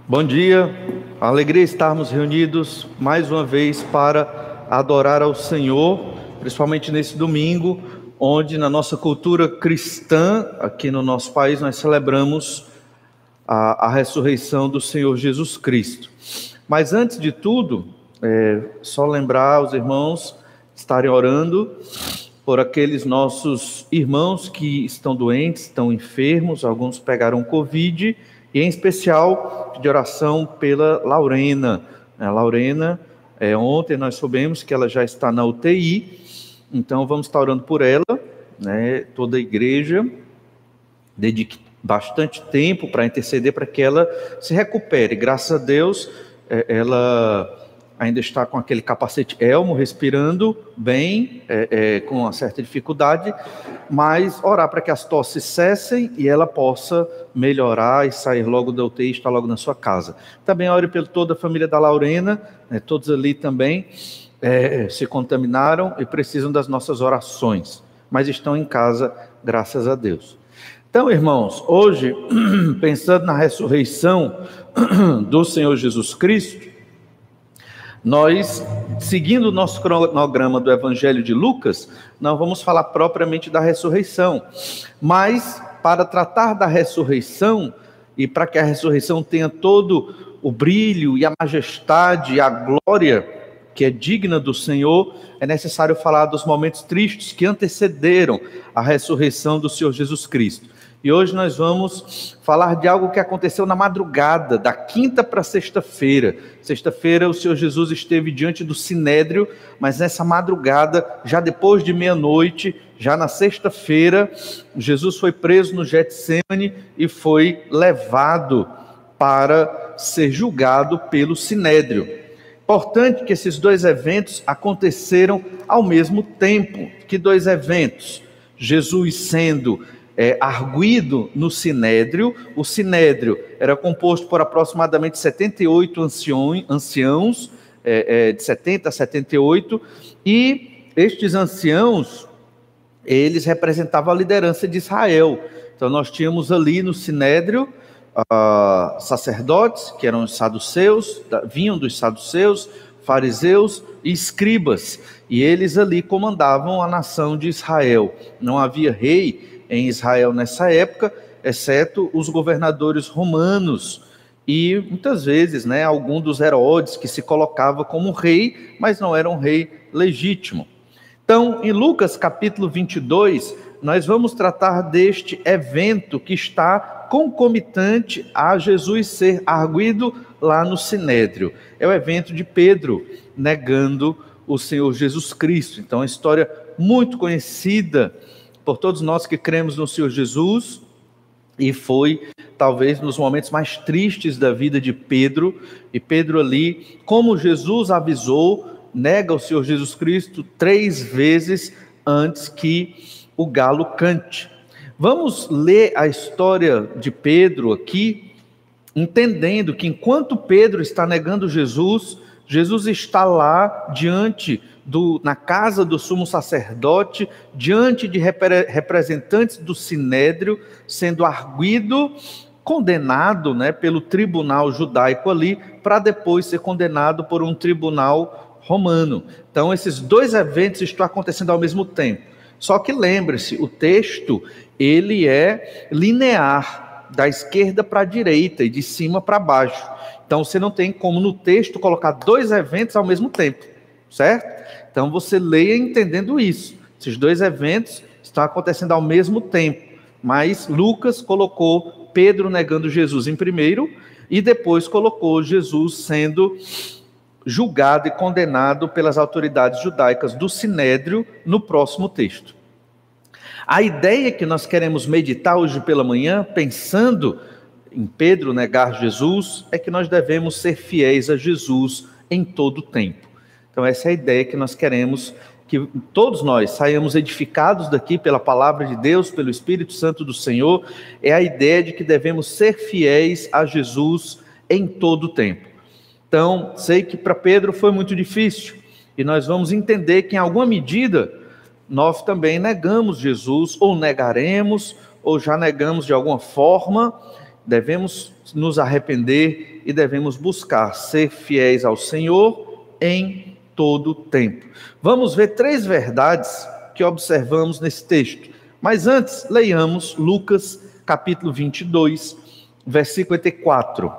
Bom dia, alegria estarmos reunidos mais uma vez para adorar ao Senhor, principalmente nesse domingo, onde na nossa cultura cristã, aqui no nosso país, nós celebramos a ressurreição do Senhor Jesus Cristo. Mas antes de tudo, só lembrar os irmãos estarem orando por aqueles nossos irmãos que estão doentes, estão enfermos, alguns pegaram Covid, e em especial de oração pela Laurena. A Laurena, ontem nós soubemos que ela já está na UTI, então vamos estar orando por ela, né? Toda a igreja dedique bastante tempo para interceder para que ela se recupere. Graças a Deus, ela ainda está com aquele capacete elmo, respirando bem, com uma certa dificuldade, mas orar para que as tosses cessem e ela possa melhorar e sair logo da UTI e estar logo na sua casa. Também ore por toda a família da Laurena, todos ali também se contaminaram e precisam das nossas orações, mas estão em casa, graças a Deus. Então, irmãos, hoje, pensando na ressurreição do Senhor Jesus Cristo, nós, seguindo o nosso cronograma do Evangelho de Lucas, não vamos falar propriamente da ressurreição, mas para tratar da ressurreição e para que a ressurreição tenha todo o brilho e a majestade e a glória que é digna do Senhor, é necessário falar dos momentos tristes que antecederam a ressurreição do Senhor Jesus Cristo. E hoje nós vamos falar de algo que aconteceu na madrugada, da quinta para sexta-feira. Sexta-feira o Senhor Jesus esteve diante do Sinédrio, mas nessa madrugada, já depois de meia-noite, já na sexta-feira, Jesus foi preso no Getsêmani e foi levado para ser julgado pelo Sinédrio. Importante que esses dois eventos aconteceram ao mesmo tempo. Que dois eventos? Jesus sendo arguido no Sinédrio. O Sinédrio era composto por aproximadamente 78 anciãos, de 70 a 78, e estes anciãos, eles representavam a liderança de Israel. Então nós tínhamos ali no Sinédrio sacerdotes, que eram os saduceus, vinham dos saduceus, fariseus e escribas, e eles ali comandavam a nação de Israel. Não havia rei em Israel nessa época, exceto os governadores romanos, e muitas vezes, algum dos Herodes que se colocava como rei, mas não era um rei legítimo. Então, em Lucas capítulo 22, nós vamos tratar deste evento que está concomitante a Jesus ser arguido lá no Sinédrio. É o evento de Pedro negando o Senhor Jesus Cristo. Então, é uma história muito conhecida por todos nós que cremos no Senhor Jesus, e foi talvez nos momentos mais tristes da vida de Pedro, e Pedro ali, como Jesus avisou, nega o Senhor Jesus Cristo 3 vezes antes que o galo cante. Vamos ler a história de Pedro aqui, entendendo que enquanto Pedro está negando Jesus, Jesus está lá na casa do sumo sacerdote, diante de representantes do Sinédrio, sendo arguido, condenado pelo tribunal judaico ali, para depois ser condenado por um tribunal romano. Então esses dois eventos estão acontecendo ao mesmo tempo. Só que lembre-se, o texto ele é linear, da esquerda para a direita e de cima para baixo. Então você não tem como no texto colocar dois eventos ao mesmo tempo, certo? Então você leia entendendo isso. Esses dois eventos estão acontecendo ao mesmo tempo, mas Lucas colocou Pedro negando Jesus em primeiro e depois colocou Jesus sendo julgado e condenado pelas autoridades judaicas do Sinédrio no próximo texto. A ideia que nós queremos meditar hoje pela manhã, pensando em Pedro negar Jesus, é que nós devemos ser fiéis a Jesus em todo o tempo. Então essa é a ideia que nós queremos, que todos nós saiamos edificados daqui pela palavra de Deus, pelo Espírito Santo do Senhor, é a ideia de que devemos ser fiéis a Jesus em todo o tempo. Então, sei que para Pedro foi muito difícil, e nós vamos entender que em alguma medida nós também negamos Jesus, ou negaremos, ou já negamos de alguma forma, devemos nos arrepender e devemos buscar ser fiéis ao Senhor em todo o tempo. Vamos ver 3 verdades que observamos nesse texto. Mas antes, leiamos Lucas capítulo 22, versículo 54.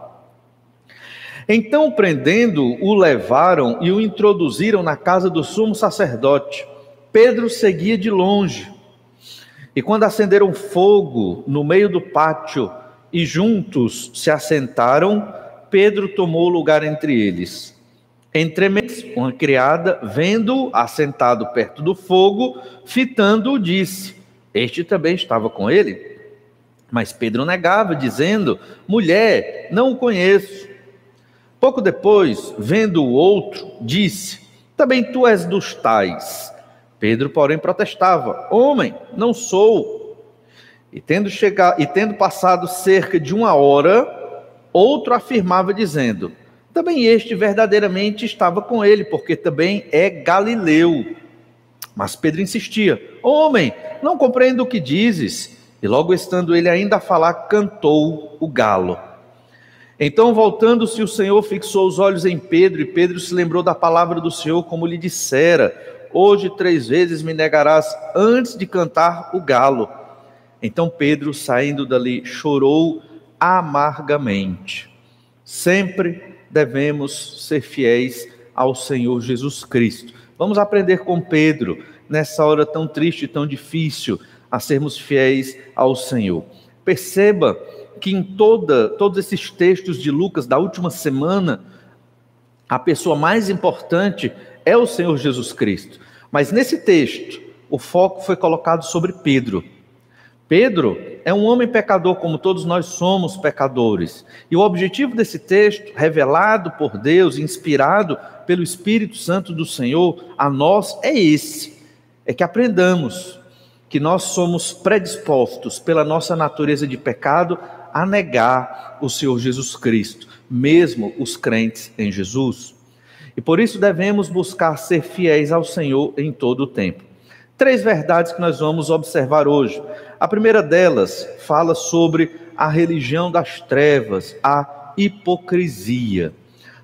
Então, prendendo, o levaram e o introduziram na casa do sumo sacerdote. Pedro seguia de longe. E quando acenderam fogo no meio do pátio e juntos se assentaram, Pedro tomou lugar entre eles. Entrementes, uma criada, vendo-o assentado perto do fogo, fitando-o, disse: este também estava com ele? Mas Pedro negava, dizendo: mulher, não o conheço. Pouco depois, vendo o outro, disse: também tu és dos tais. Pedro, porém, protestava: homem, não sou. E tendo passado cerca de 1 hora, outro afirmava, dizendo: também este verdadeiramente estava com ele, porque também é galileu. Mas Pedro insistia: homem, não compreendo o que dizes. E logo estando ele ainda a falar, cantou o galo. Então, voltando-se, o Senhor fixou os olhos em Pedro, e Pedro se lembrou da palavra do Senhor, como lhe dissera: hoje 3 vezes me negarás antes de cantar o galo. Então Pedro, saindo dali, chorou amargamente. Sempre devemos ser fiéis ao Senhor Jesus Cristo. Vamos aprender com Pedro, nessa hora tão triste e tão difícil, a sermos fiéis ao Senhor. Perceba que em todos esses textos de Lucas da última semana, a pessoa mais importante é o Senhor Jesus Cristo. Mas nesse texto, o foco foi colocado sobre Pedro. Pedro é um homem pecador, como todos nós somos pecadores. E o objetivo desse texto, revelado por Deus, inspirado pelo Espírito Santo do Senhor, a nós é esse: é que aprendamos que nós somos predispostos pela nossa natureza de pecado a negar o Senhor Jesus Cristo, mesmo os crentes em Jesus. E por isso devemos buscar ser fiéis ao Senhor em todo o tempo. 3 verdades que nós vamos observar hoje. A primeira delas fala sobre a religião das trevas, a hipocrisia.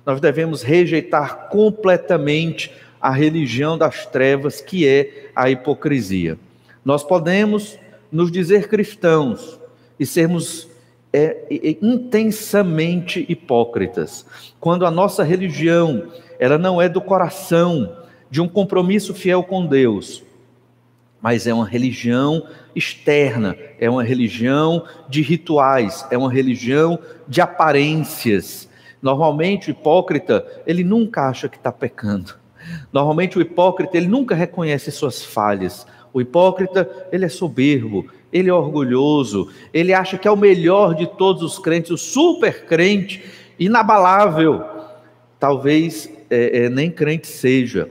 Nós devemos rejeitar completamente a religião das trevas, que é a hipocrisia. Nós podemos nos dizer cristãos e sermos intensamente hipócritas, quando a nossa religião ela não é do coração, de um compromisso fiel com Deus, mas é uma religião externa, é uma religião de rituais, é uma religião de aparências. Normalmente o hipócrita, ele nunca acha que está pecando. Normalmente o hipócrita, ele nunca reconhece suas falhas. O hipócrita, ele é soberbo, ele é orgulhoso, ele acha que é o melhor de todos os crentes, o super crente, inabalável. Talvez nem crente seja.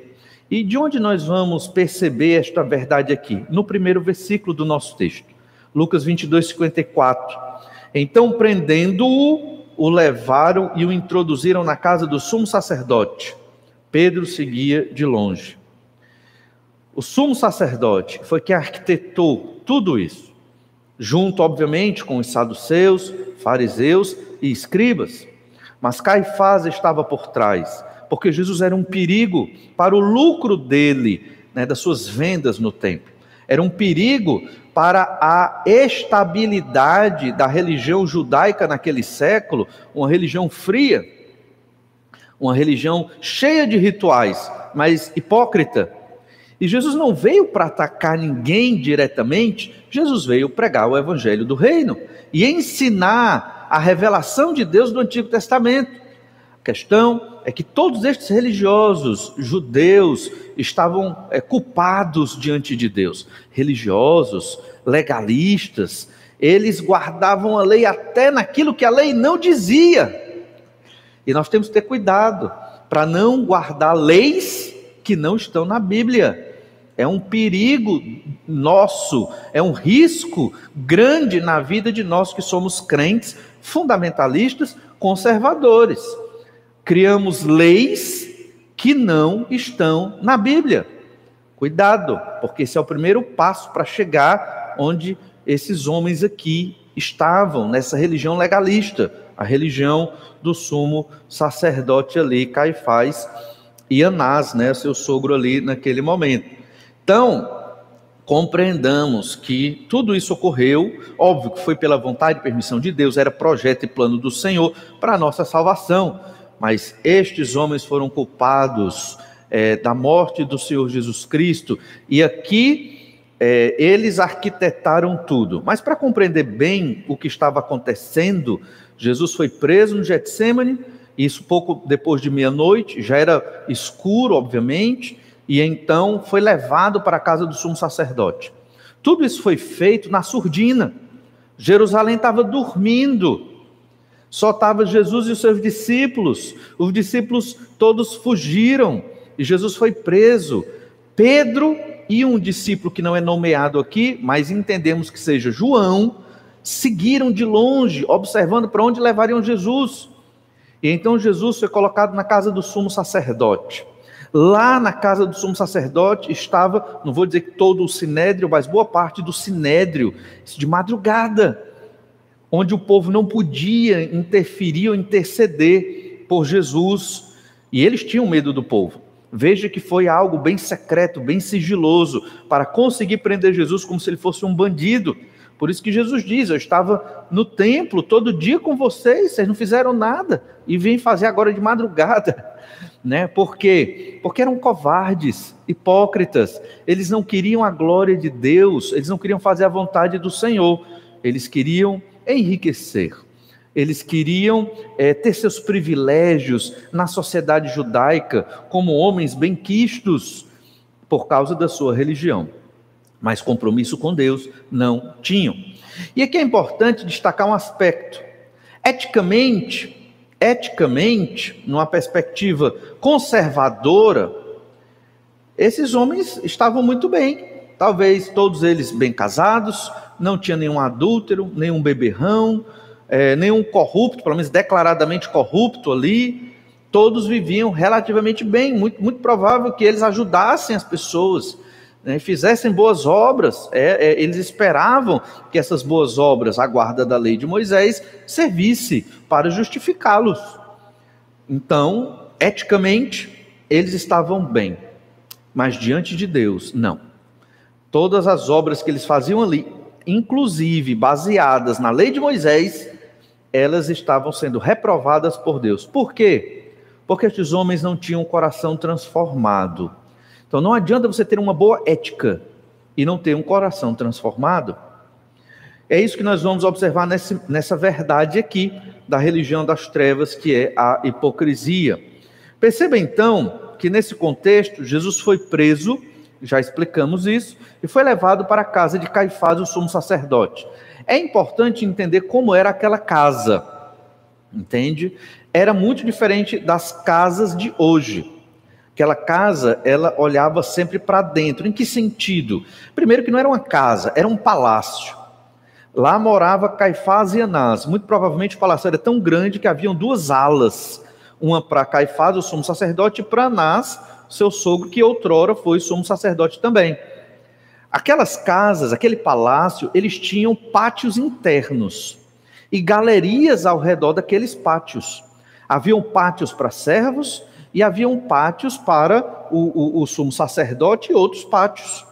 E de onde nós vamos perceber esta verdade aqui? No primeiro versículo do nosso texto, Lucas 22, 54. Então, prendendo-o, o levaram e o introduziram na casa do sumo sacerdote. Pedro seguia de longe. O sumo sacerdote foi quem arquitetou tudo isso, junto, obviamente, com os saduceus, fariseus e escribas. Mas Caifás estava por trás, porque Jesus era um perigo para o lucro dele, das suas vendas no templo. Era um perigo para a estabilidade da religião judaica naquele século, uma religião fria, uma religião cheia de rituais, mas hipócrita. E Jesus não veio para atacar ninguém diretamente, Jesus veio pregar o evangelho do reino e ensinar a revelação de Deus do Antigo Testamento. A questão é que todos estes religiosos judeus estavam culpados diante de Deus. Religiosos, legalistas, eles guardavam a lei até naquilo que a lei não dizia. E nós temos que ter cuidado para não guardar leis que não estão na Bíblia. É um perigo nosso, é um risco grande na vida de nós que somos crentes, fundamentalistas, conservadores. Criamos leis que não estão na Bíblia. Cuidado, porque esse é o primeiro passo para chegar onde esses homens aqui estavam nessa religião legalista, a religião do sumo sacerdote ali, Caifás e Anás, né, seu sogro ali naquele momento. Então, compreendamos que tudo isso ocorreu, óbvio que foi pela vontade e permissão de Deus, era projeto e plano do Senhor para a nossa salvação, mas estes homens foram culpados da morte do Senhor Jesus Cristo, e aqui eles arquitetaram tudo. Mas para compreender bem o que estava acontecendo, Jesus foi preso no Getsêmani, isso pouco depois de meia-noite, já era escuro, obviamente, e então foi levado para a casa do sumo sacerdote. Tudo isso foi feito na surdina. Jerusalém estava dormindo, só estava Jesus e os seus discípulos. Os discípulos todos fugiram e Jesus foi preso. Pedro e um discípulo que não é nomeado aqui, mas entendemos que seja João, seguiram de longe, observando para onde levariam Jesus. E então Jesus foi colocado na casa do sumo sacerdote. Lá na casa do sumo sacerdote estava, não vou dizer que todo o sinédrio, mas boa parte do sinédrio, de madrugada, onde o povo não podia interferir ou interceder por Jesus, e eles tinham medo do povo. Veja que foi algo bem secreto, bem sigiloso, para conseguir prender Jesus como se ele fosse um bandido. Por isso que Jesus diz: eu estava no templo todo dia com vocês não fizeram nada, e vim fazer agora de madrugada. Né? Por quê? Porque eram covardes, hipócritas, eles não queriam a glória de Deus, eles não queriam fazer a vontade do Senhor, eles queriam enriquecer, eles queriam ter seus privilégios na sociedade judaica, como homens benquistos, por causa da sua religião, mas compromisso com Deus não tinham. E aqui é importante destacar um aspecto: eticamente, numa perspectiva conservadora, esses homens estavam muito bem, talvez todos eles bem casados, não tinha nenhum adúltero, nenhum beberrão, nenhum corrupto, pelo menos declaradamente corrupto ali, todos viviam relativamente bem, muito provável que eles ajudassem as pessoas, né, fizessem boas obras, eles esperavam que essas boas obras, a guarda da lei de Moisés, servisse para justificá-los. Então, eticamente, eles estavam bem, mas diante de Deus, não. Todas as obras que eles faziam ali, inclusive baseadas na lei de Moisés, elas estavam sendo reprovadas por Deus. Por quê? Porque estes homens não tinham um coração transformado. Então não adianta você ter uma boa ética e não ter um coração transformado. É isso que nós vamos observar nessa verdade aqui da religião das trevas, que é a hipocrisia. Perceba então que nesse contexto Jesus foi preso, já explicamos isso, e foi levado para a casa de Caifás, o sumo sacerdote. É importante entender como era aquela casa, entende? Era muito diferente das casas de hoje. Aquela casa, ela olhava sempre para dentro. Em que sentido? Primeiro que não era uma casa, era um palácio. Lá morava Caifás e Anás. Muito provavelmente o palácio era tão grande que haviam duas alas. Uma para Caifás, o sumo sacerdote, e para Anás, seu sogro, que outrora foi sumo sacerdote também. Aquelas casas, aquele palácio, eles tinham pátios internos e galerias ao redor daqueles pátios. Haviam pátios para servos e haviam pátios para o sumo sacerdote e outros pátios.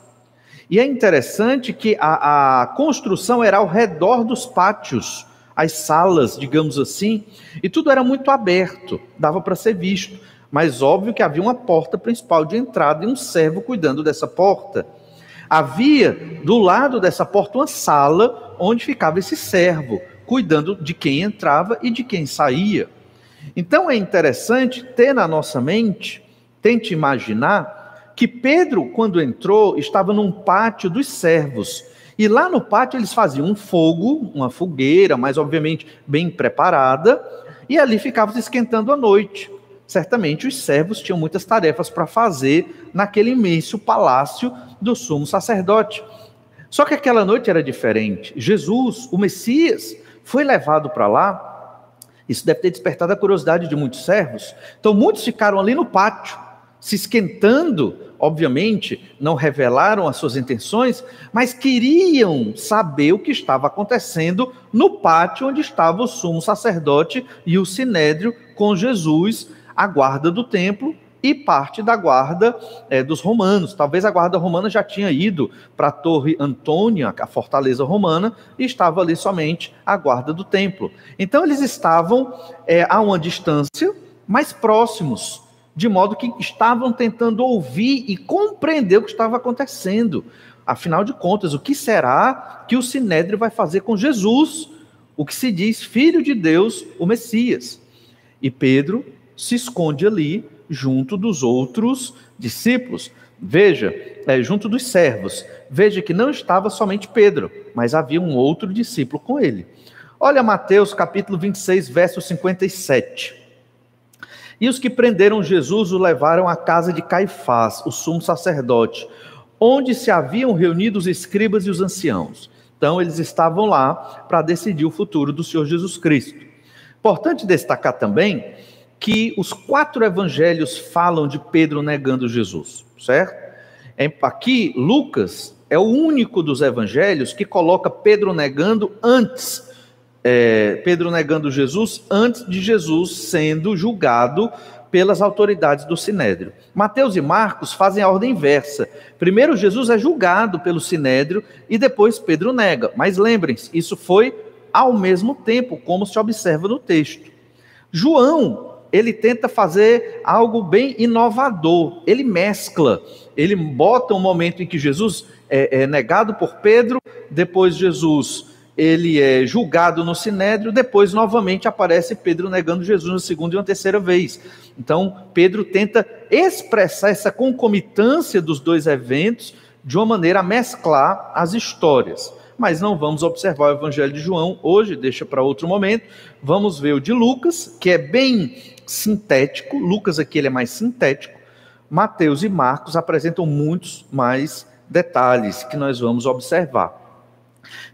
E é interessante que a construção era ao redor dos pátios, as salas, digamos assim, e tudo era muito aberto, dava para ser visto. Mas óbvio que havia uma porta principal de entrada e um servo cuidando dessa porta. Havia do lado dessa porta uma sala onde ficava esse servo, cuidando de quem entrava e de quem saía. Então é interessante ter na nossa mente, tente imaginar, que Pedro, quando entrou, estava num pátio dos servos. E lá no pátio eles faziam um fogo, uma fogueira, mas obviamente bem preparada, e ali ficavam se esquentando à noite. Certamente os servos tinham muitas tarefas para fazer naquele imenso palácio do sumo sacerdote. Só que aquela noite era diferente. Jesus, o Messias, foi levado para lá. Isso deve ter despertado a curiosidade de muitos servos. Então muitos ficaram ali no pátio, se esquentando, obviamente, não revelaram as suas intenções, mas queriam saber o que estava acontecendo no pátio onde estava o sumo sacerdote e o sinédrio com Jesus, a guarda do templo e parte da guarda dos romanos. Talvez a guarda romana já tinha ido para a Torre Antônia, a fortaleza romana, e estava ali somente a guarda do templo. Então eles estavam a uma distância, mas próximos, de modo que estavam tentando ouvir e compreender o que estava acontecendo. Afinal de contas, o que será que o sinédrio vai fazer com Jesus, o que se diz Filho de Deus, o Messias? E Pedro se esconde ali, junto dos outros discípulos. Veja, junto dos servos. Veja que não estava somente Pedro, mas havia um outro discípulo com ele. Olha Mateus capítulo 26, verso 57. E os que prenderam Jesus o levaram à casa de Caifás, o sumo sacerdote, onde se haviam reunido os escribas e os anciãos. Então eles estavam lá para decidir o futuro do Senhor Jesus Cristo. Importante destacar também que os 4 evangelhos falam de Pedro negando Jesus, certo? Aqui, Lucas é o único dos evangelhos que coloca Pedro negando Jesus antes de Jesus sendo julgado pelas autoridades do Sinédrio. Mateus e Marcos fazem a ordem inversa. Primeiro Jesus é julgado pelo Sinédrio e depois Pedro nega. Mas lembrem-se, isso foi ao mesmo tempo, como se observa no texto. João, ele tenta fazer algo bem inovador. Ele mescla, ele bota um momento em que Jesus é negado por Pedro, depois Jesus ele é julgado no Sinédrio, depois novamente aparece Pedro negando Jesus na segunda e uma terceira vez. Então Pedro tenta expressar essa concomitância dos dois eventos de uma maneira a mesclar as histórias. Mas não vamos observar o Evangelho de João hoje, deixa para outro momento. Vamos ver o de Lucas, que é bem sintético. Lucas aqui ele é mais sintético. Mateus e Marcos apresentam muitos mais detalhes que nós vamos observar.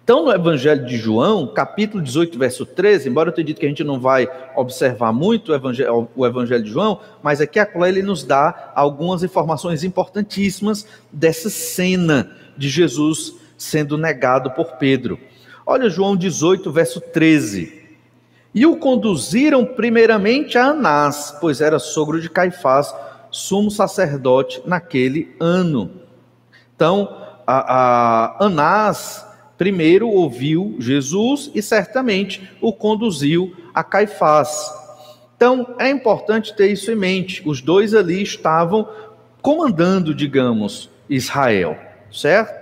Então, no Evangelho de João, capítulo 18, verso 13, embora eu tenha dito que a gente não vai observar muito o Evangelho de João, mas aqui ele nos dá algumas informações importantíssimas dessa cena de Jesus sendo negado por Pedro. Olha João 18, verso 13. E o conduziram primeiramente a Anás, pois era sogro de Caifás, sumo sacerdote naquele ano. Então, Anás primeiro ouviu Jesus e certamente o conduziu a Caifás. Então, é importante ter isso em mente. Os dois ali estavam comandando, digamos, Israel, certo?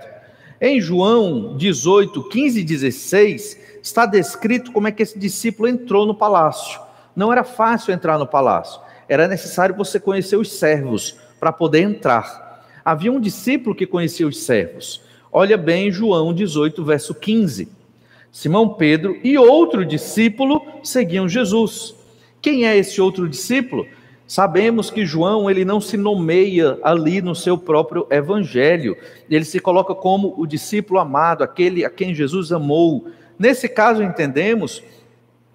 Em João 18, 15 e 16, está descrito como é que esse discípulo entrou no palácio. Não era fácil entrar no palácio. Era necessário você conhecer os servos para poder entrar. Havia um discípulo que conhecia os servos. Olha bem João 18, verso 15. Simão Pedro e outro discípulo seguiam Jesus. Quem é esse outro discípulo? Sabemos que João ele não se nomeia ali no seu próprio evangelho. Ele se coloca como o discípulo amado, aquele a quem Jesus amou. Nesse caso entendemos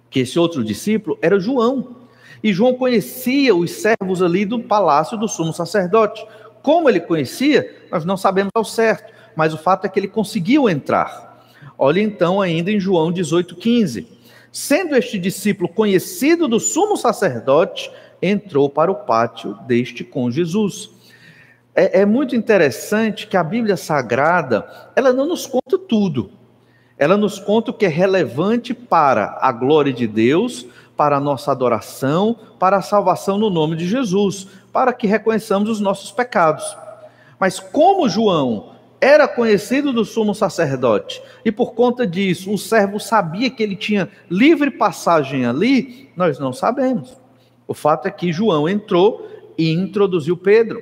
que esse outro discípulo era João. E João conhecia os servos ali do palácio do sumo sacerdote. Como ele conhecia, nós não sabemos ao certo. Mas o fato é que ele conseguiu entrar. Olha então ainda em João 18,15. Sendo este discípulo conhecido do sumo sacerdote, entrou para o pátio deste com Jesus. É muito interessante que a Bíblia Sagrada, ela não nos conta tudo. Ela nos conta o que é relevante para a glória de Deus, para a nossa adoração, para a salvação no nome de Jesus, para que reconheçamos os nossos pecados. Mas como João era conhecido do sumo sacerdote, e por conta disso o servo sabia que ele tinha livre passagem ali, nós não sabemos. O fato é que João entrou e introduziu Pedro.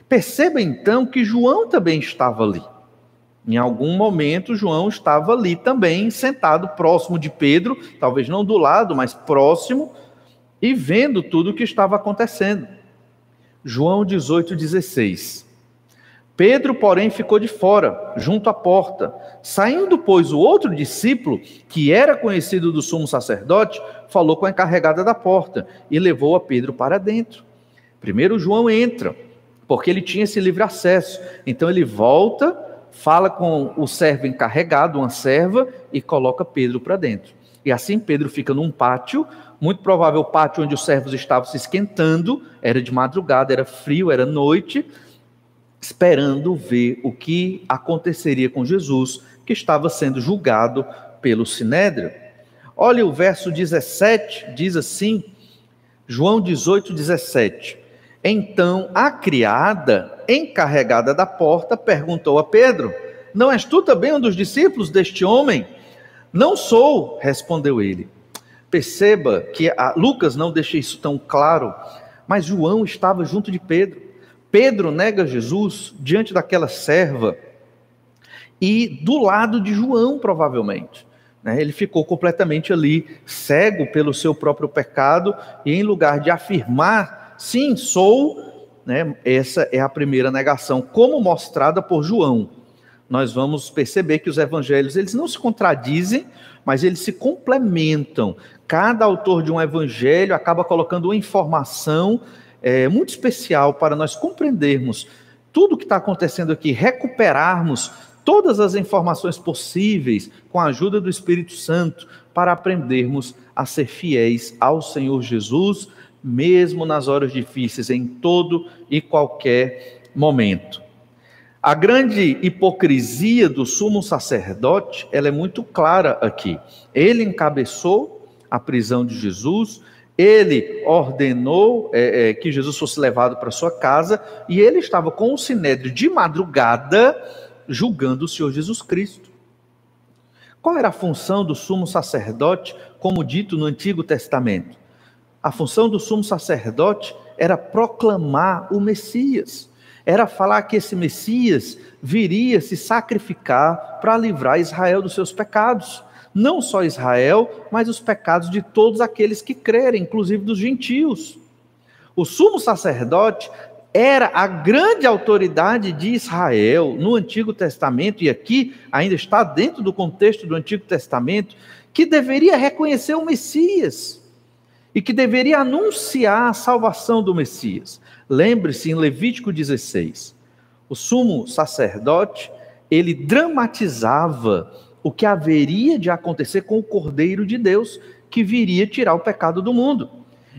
Perceba então que João também estava ali. Em algum momento João estava ali também, sentado próximo de Pedro, talvez não do lado, mas próximo, e vendo tudo o que estava acontecendo. João 18,16. Pedro, porém, ficou de fora, junto à porta. Saindo, pois, o outro discípulo, que era conhecido do sumo sacerdote, falou com a encarregada da porta e levou a Pedro para dentro. Primeiro João entra, porque ele tinha esse livre acesso. Então ele volta, fala com o servo encarregado, uma serva, e coloca Pedro para dentro. E assim Pedro fica num pátio, muito provável o pátio onde os servos estavam se esquentando, era de madrugada, era frio, era noite, esperando ver o que aconteceria com Jesus, que estava sendo julgado pelo Sinédrio. Olha o verso 17, diz assim, João 18, 17. Então a criada, encarregada da porta, perguntou a Pedro: não és tu também um dos discípulos deste homem? Não sou, respondeu ele. Perceba que Lucas não deixa isso tão claro, mas João estava junto de Pedro. Pedro nega Jesus diante daquela serva e do lado de João, provavelmente. Ele ficou completamente ali, cego pelo seu próprio pecado, e em lugar de afirmar, sim, sou, essa é a primeira negação, como mostrada por João. Nós vamos perceber que os evangelhos, eles não se contradizem, mas eles se complementam. Cada autor de um evangelho acaba colocando uma informação muito especial para nós compreendermos tudo o que está acontecendo aqui, recuperarmos todas as informações possíveis com a ajuda do Espírito Santo para aprendermos a ser fiéis ao Senhor Jesus, mesmo nas horas difíceis, em todo e qualquer momento. A grande hipocrisia do sumo sacerdote, ela é muito clara aqui. Ele encabeçou a prisão de Jesus, ele ordenou que Jesus fosse levado para sua casa, e ele estava com o sinédrio de madrugada, julgando o Senhor Jesus Cristo. Qual era a função do sumo sacerdote, como dito no Antigo Testamento? A função do sumo sacerdote era proclamar o Messias, era falar que esse Messias viria se sacrificar para livrar Israel dos seus pecados. Não só Israel, mas os pecados de todos aqueles que crerem, inclusive dos gentios. O sumo sacerdote era a grande autoridade de Israel no Antigo Testamento, e aqui ainda está dentro do contexto do Antigo Testamento, que deveria reconhecer o Messias e que deveria anunciar a salvação do Messias. Lembre-se, em Levítico 16, o sumo sacerdote, ele dramatizava o que haveria de acontecer com o Cordeiro de Deus, que viria tirar o pecado do mundo.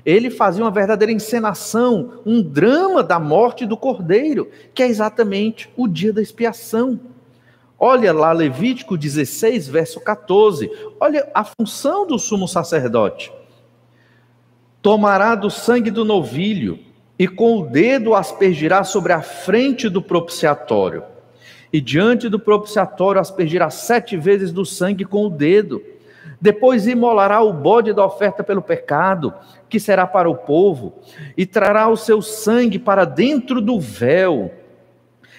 Ele fazia uma verdadeira encenação, um drama da morte do Cordeiro, que é exatamente o dia da expiação. Olha lá Levítico 16, verso 14. Olha a função do sumo sacerdote. Tomará do sangue do novilho e com o dedo aspergirá sobre a frente do propiciatório. E diante do propiciatório aspergirá 7 vezes do sangue com o dedo. Depois imolará o bode da oferta pelo pecado, que será para o povo, e trará o seu sangue para dentro do véu,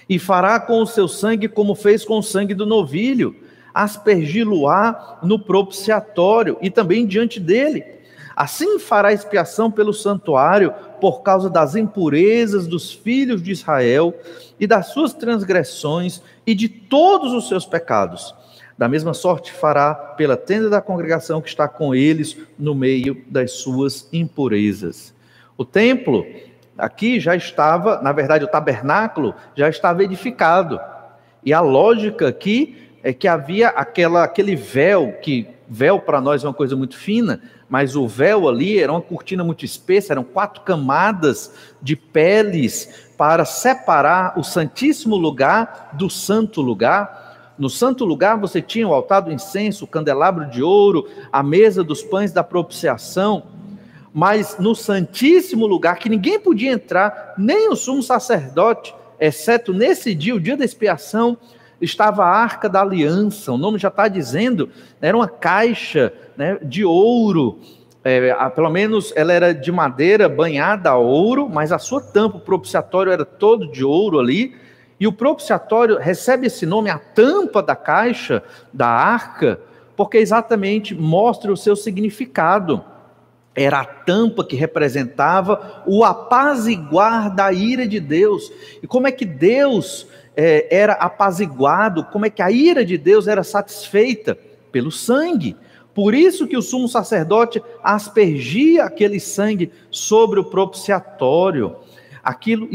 e fará com o seu sangue como fez com o sangue do novilho, aspergi-lo-á no propiciatório e também diante dele. Assim fará expiação pelo santuário por causa das impurezas dos filhos de Israel e das suas transgressões e de todos os seus pecados. Da mesma sorte fará pela tenda da congregação que está com eles no meio das suas impurezas. O templo aqui já estava, na verdade o tabernáculo já estava edificado. E a lógica aqui é que havia aquele véu, que véu para nós é uma coisa muito fina, mas o véu ali era uma cortina muito espessa, eram 4 camadas de peles para separar o santíssimo lugar do santo lugar. No santo lugar você tinha o altar do incenso, o candelabro de ouro, a mesa dos pães da propiciação, mas no santíssimo lugar, que ninguém podia entrar, nem o sumo sacerdote, exceto nesse dia, o dia da expiação, estava a Arca da Aliança. O nome já está dizendo, era uma caixa de ouro, pelo menos ela era de madeira banhada a ouro, mas a sua tampa, o propiciatório era todo de ouro ali. E o propiciatório recebe esse nome, a tampa da caixa, da arca, porque exatamente mostra o seu significado. Era a tampa que representava o apaziguar da ira de Deus. E como é que Deus era apaziguado, como é que a ira de Deus era satisfeita? Pelo sangue. Por isso que o sumo sacerdote aspergia aquele sangue sobre o propiciatório. Aquilo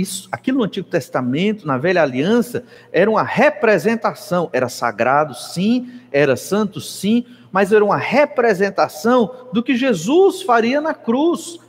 no Antigo Testamento, na Velha Aliança, era uma representação. Era sagrado, sim, era santo, sim, mas era uma representação do que Jesus faria na cruz.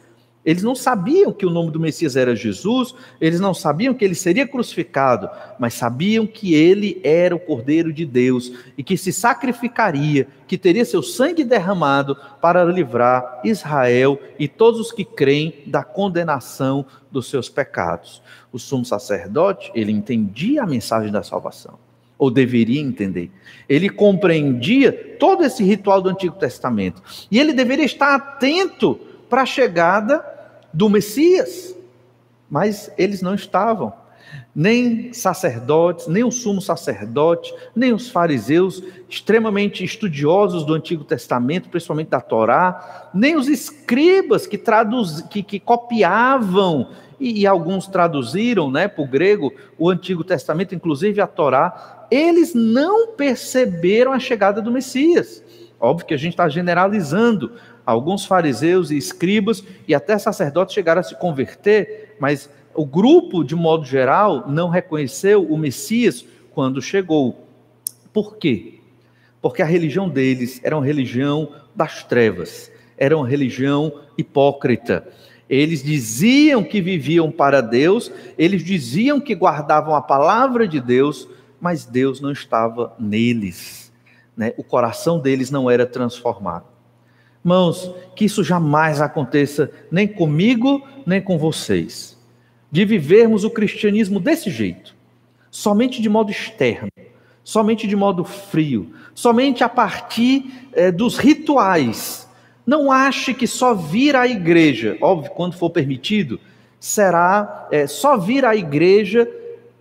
Eles não sabiam que o nome do Messias era Jesus, eles não sabiam que ele seria crucificado, mas sabiam que ele era o Cordeiro de Deus e que se sacrificaria, que teria seu sangue derramado para livrar Israel e todos os que creem da condenação dos seus pecados. O sumo sacerdote, ele entendia a mensagem da salvação, ou deveria entender. Ele compreendia todo esse ritual do Antigo Testamento e ele deveria estar atento para a chegada do Messias, mas eles não estavam, nem sacerdotes, nem o sumo sacerdote, nem os fariseus, extremamente estudiosos do Antigo Testamento, principalmente da Torá, nem os escribas que copiavam, e alguns traduziram, para o grego, o Antigo Testamento, inclusive a Torá, eles não perceberam a chegada do Messias. Óbvio que a gente está generalizando. Alguns fariseus e escribas e até sacerdotes chegaram a se converter, mas o grupo, de modo geral, não reconheceu o Messias quando chegou. Por quê? Porque a religião deles era uma religião das trevas, era uma religião hipócrita. Eles diziam que viviam para Deus, eles diziam que guardavam a palavra de Deus, mas Deus não estava neles, O coração deles não era transformado. Irmãos, que isso jamais aconteça nem comigo, nem com vocês, de vivermos o cristianismo desse jeito, somente de modo externo, somente de modo frio, somente a partir dos rituais. Não ache que só vir à igreja, óbvio, quando for permitido, será só vir à igreja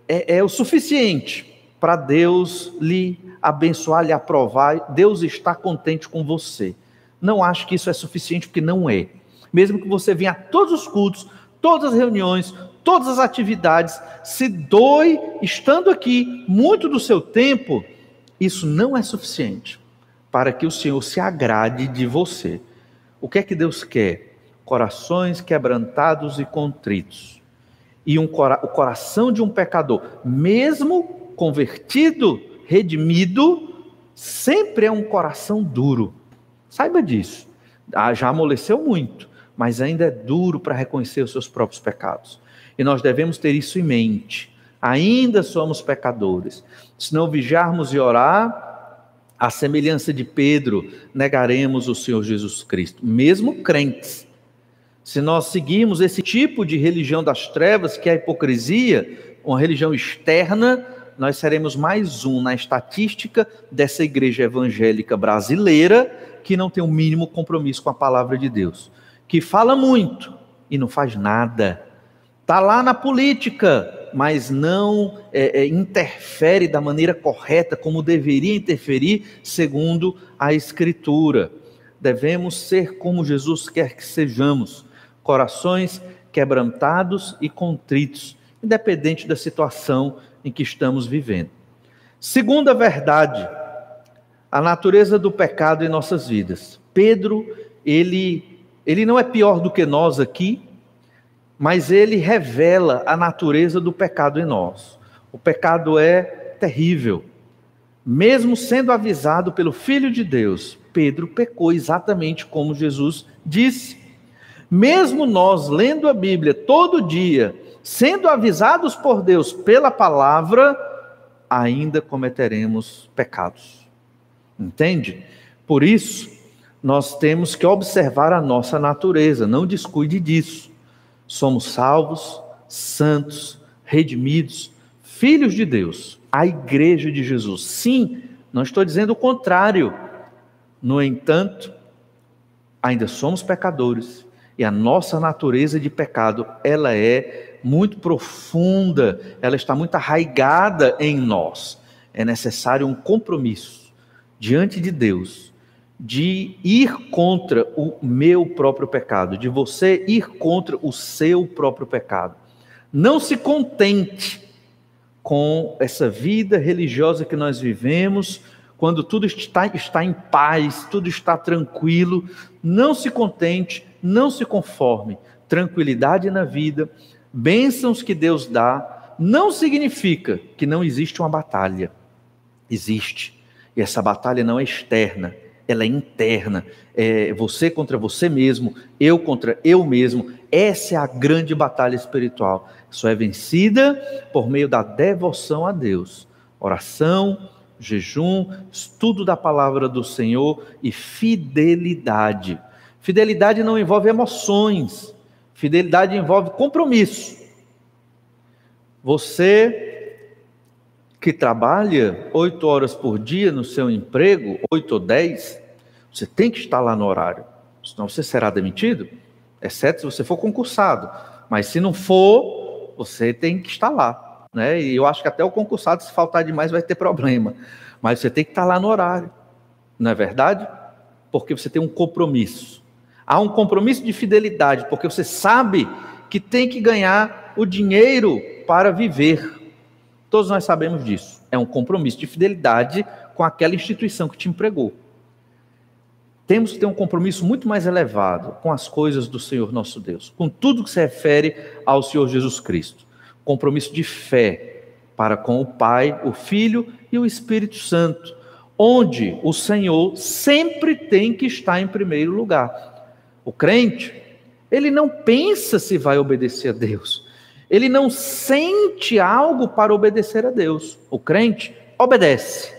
é o suficiente para Deus lhe abençoar, lhe aprovar, Deus está contente com você. Não acho que isso é suficiente, porque não é. Mesmo que você venha a todos os cultos, todas as reuniões, todas as atividades, se doe estando aqui muito do seu tempo, isso não é suficiente para que o Senhor se agrade de você. O que é que Deus quer? Corações quebrantados e contritos. E o coração de um pecador, mesmo convertido, redimido, sempre é um coração duro. Saiba disso. Já amoleceu muito, mas ainda é duro para reconhecer os seus próprios pecados. E nós devemos ter isso em mente. Ainda somos pecadores. Se não vigiarmos e orar, à semelhança de Pedro, negaremos o Senhor Jesus Cristo, mesmo crentes. Se nós seguirmos esse tipo de religião das trevas, que é a hipocrisia, uma religião externa, nós seremos mais um na estatística dessa igreja evangélica brasileira, que não tem o mínimo compromisso com a palavra de Deus, que fala muito e não faz nada, está lá na política, mas não interfere da maneira correta, como deveria interferir, segundo a Escritura. Devemos ser como Jesus quer que sejamos, corações quebrantados e contritos, independente da situação em que estamos vivendo. Segunda verdade, a natureza do pecado em nossas vidas. Pedro, ele não é pior do que nós aqui, mas ele revela a natureza do pecado em nós. O pecado é terrível. Mesmo sendo avisado pelo Filho de Deus, Pedro pecou exatamente como Jesus disse. Mesmo nós, lendo a Bíblia todo dia, sendo avisados por Deus pela palavra, ainda cometeremos pecados. Entende? Por isso, nós temos que observar a nossa natureza, não descuide disso. Somos salvos, santos, redimidos, filhos de Deus, a igreja de Jesus. Sim, não estou dizendo o contrário. No entanto, ainda somos pecadores e a nossa natureza de pecado, ela é muito profunda, ela está muito arraigada em nós. É necessário um compromisso diante de Deus, de ir contra o meu próprio pecado, de você ir contra o seu próprio pecado. Não se contente com essa vida religiosa que nós vivemos, quando tudo está em paz, tudo está tranquilo. Não se contente, não se conforme. Tranquilidade na vida bênçãos que Deus dá, não significa que não existe uma batalha. Existe. E essa batalha não é externa, ela é interna. É você contra você mesmo, eu contra eu mesmo. Essa é a grande batalha espiritual. Só é vencida por meio da devoção a Deus. Oração, jejum, estudo da palavra do Senhor e fidelidade. Fidelidade não envolve emoções. Fidelidade envolve compromisso. Você que trabalha 8 horas por dia no seu emprego, 8 ou 10, você tem que estar lá no horário, senão você será demitido, exceto se você for concursado. Mas se não for, você tem que estar lá, né? E eu acho que até o concursado, se faltar demais, vai ter problema. Mas você tem que estar lá no horário, não é verdade? Porque você tem um compromisso. Há um compromisso de fidelidade, porque você sabe que tem que ganhar o dinheiro para viver. Todos nós sabemos disso. É um compromisso de fidelidade com aquela instituição que te empregou. Temos que ter um compromisso muito mais elevado com as coisas do Senhor nosso Deus, com tudo que se refere ao Senhor Jesus Cristo. Compromisso de fé para com o Pai, o Filho e o Espírito Santo, onde o Senhor sempre tem que estar em primeiro lugar. O crente, ele não pensa se vai obedecer a Deus. Ele não sente algo para obedecer a Deus. O crente obedece.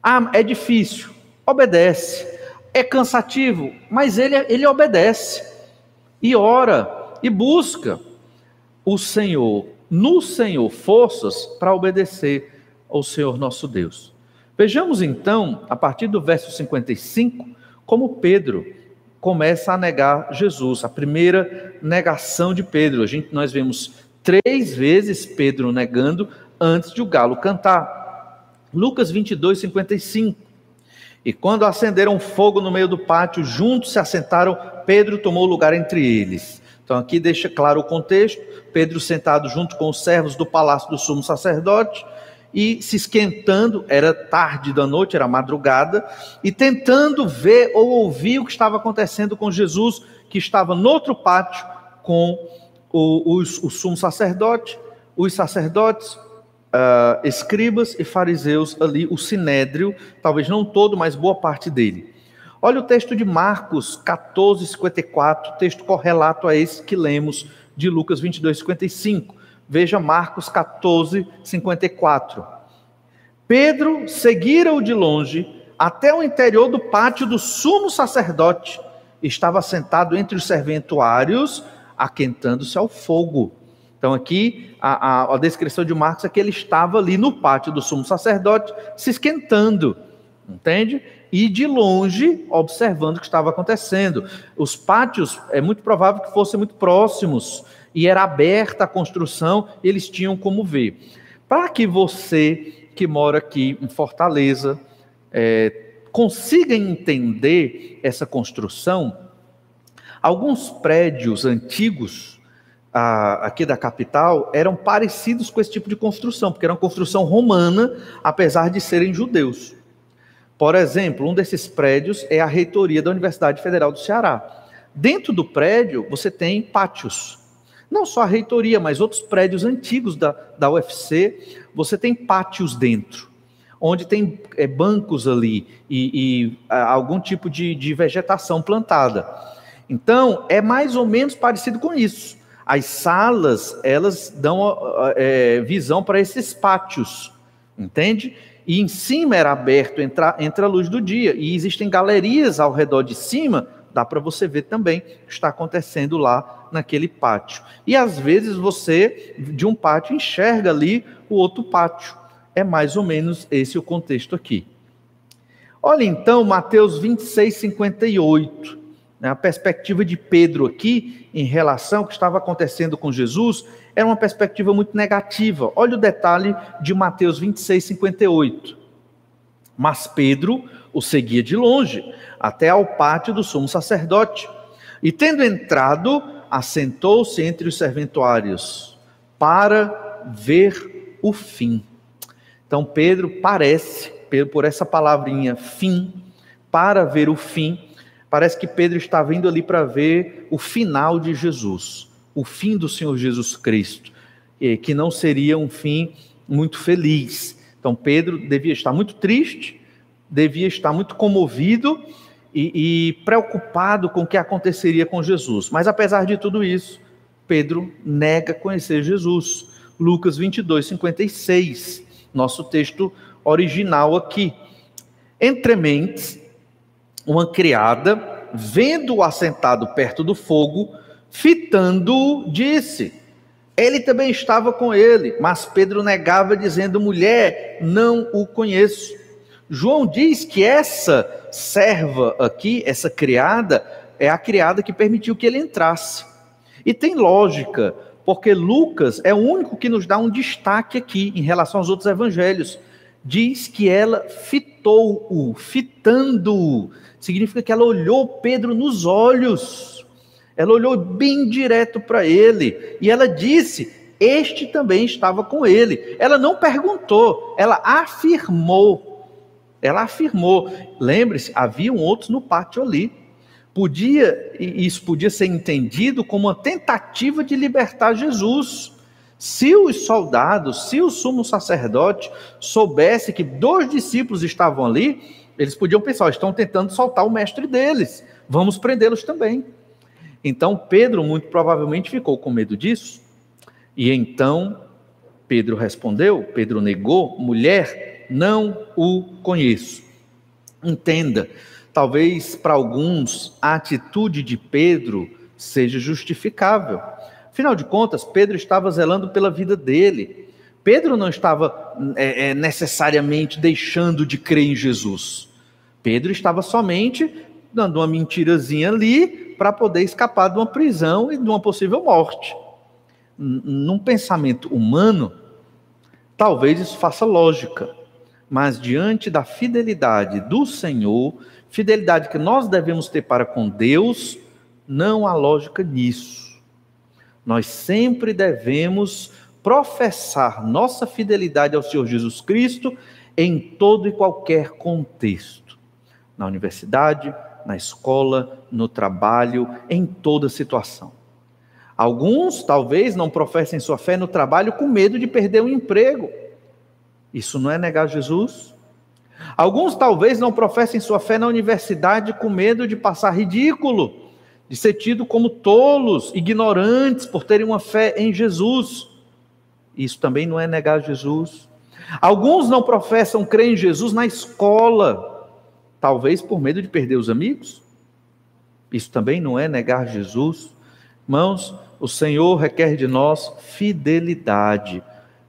Ah, é difícil. Obedece. É cansativo, mas ele obedece. E ora, e busca o Senhor, no Senhor, forças para obedecer ao Senhor nosso Deus. Vejamos então, a partir do verso 55, como Pedro começa a negar Jesus, a primeira negação de Pedro. Nós vemos 3 vezes Pedro negando antes de o galo cantar. Lucas 22, 55. E quando acenderam fogo no meio do pátio, juntos se assentaram, Pedro tomou lugar entre eles. Então aqui deixa claro o contexto, Pedro sentado junto com os servos do palácio do sumo sacerdote, e se esquentando, era tarde da noite, era madrugada, e tentando ver ou ouvir o que estava acontecendo com Jesus, que estava no outro pátio com o sumo sacerdote, os sacerdotes, escribas e fariseus ali, o sinédrio, talvez não todo, mas boa parte dele. Olha o texto de Marcos 14, 54, texto correlato a esse que lemos de Lucas 22, 55. Veja Marcos 14, 54. Pedro seguira-o de longe até o interior do pátio do sumo sacerdote. Estava sentado entre os serventuários, aquentando-se ao fogo. Então aqui a descrição de Marcos é que ele estava ali no pátio do sumo sacerdote, se esquentando, entende? E de longe observando o que estava acontecendo. Os pátios é muito provável que fossem muito próximos, e era aberta a construção, eles tinham como ver. Para que você que mora aqui em Fortaleza consiga entender essa construção, alguns prédios antigos aqui da capital eram parecidos com esse tipo de construção, porque era uma construção romana, apesar de serem judeus. Por exemplo, um desses prédios é a reitoria da Universidade Federal do Ceará. Dentro do prédio você tem pátios. Não só a reitoria, mas outros prédios antigos da UFC, você tem pátios dentro, onde tem bancos ali e algum tipo de vegetação plantada. Então, é mais ou menos parecido com isso. As salas, elas dão visão para esses pátios, entende? E em cima era aberto, entra a luz do dia, e existem galerias ao redor de cima, dá para você ver também o que está acontecendo lá naquele pátio. E às vezes você, de um pátio, enxerga ali o outro pátio. É mais ou menos esse o contexto aqui. Olha então Mateus 26, 58. A perspectiva de Pedro aqui, em relação ao que estava acontecendo com Jesus, era uma perspectiva muito negativa. Olha o detalhe de Mateus 26, 58. Mas Pedro o seguia de longe, até ao pátio do sumo sacerdote. E tendo entrado, assentou-se entre os serventuários, para ver o fim. Então Pedro parece, por essa palavrinha fim, para ver o fim, parece que Pedro está vindo ali para ver o final de Jesus, o fim do Senhor Jesus Cristo, que não seria um fim muito feliz. Então Pedro devia estar muito triste, devia estar muito comovido e preocupado com o que aconteceria com Jesus. Mas apesar de tudo isso, Pedro nega conhecer Jesus. Lucas 22, 56, nosso texto original aqui. Entre mentes, uma criada, vendo-o assentado perto do fogo, fitando-o, disse: ele também estava com ele. Mas Pedro negava, dizendo: mulher, não o conheço. João diz que essa serva aqui, essa criada, é a criada que permitiu que ele entrasse. E tem lógica, porque Lucas é o único que nos dá um destaque aqui em relação aos outros evangelhos. Diz que ela fitou-o, fitando-o. Significa que ela olhou Pedro nos olhos. Ela olhou bem direto para ele. E ela disse: este também estava com ele. Ela não perguntou, ela afirmou. Ela afirmou. Lembre-se, haviam outros no pátio ali. Isso podia ser entendido como uma tentativa de libertar Jesus. Se os soldados, se o sumo sacerdote soubesse que 2 discípulos estavam ali, eles podiam pensar: estão tentando soltar o mestre deles, vamos prendê-los também. Então Pedro muito provavelmente ficou com medo disso. E então Pedro respondeu, Pedro negou: mulher, não o conheço. Entenda, talvez para alguns a atitude de Pedro seja justificável. Afinal de contas, Pedro estava zelando pela vida dele. Pedro não estava necessariamente deixando de crer em Jesus. Pedro estava somente dando uma mentirazinha ali para poder escapar de uma prisão e de uma possível morte. Num pensamento humano, talvez isso faça lógica, mas diante da fidelidade do Senhor, fidelidade que nós devemos ter para com Deus, não há lógica nisso. Nós sempre devemos professar nossa fidelidade ao Senhor Jesus Cristo em todo e qualquer contexto. Na universidade, na escola, no trabalho, em toda situação. Alguns talvez não professem sua fé no trabalho com medo de perder o emprego. Isso não é negar Jesus? Alguns talvez não professem sua fé na universidade com medo de passar ridículo, de ser tido como tolos, ignorantes por terem uma fé em Jesus. Isso também não é negar Jesus. Alguns não professam crer em Jesus na escola, talvez por medo de perder os amigos. Isso também não é negar Jesus. Irmãos, o Senhor requer de nós fidelidade.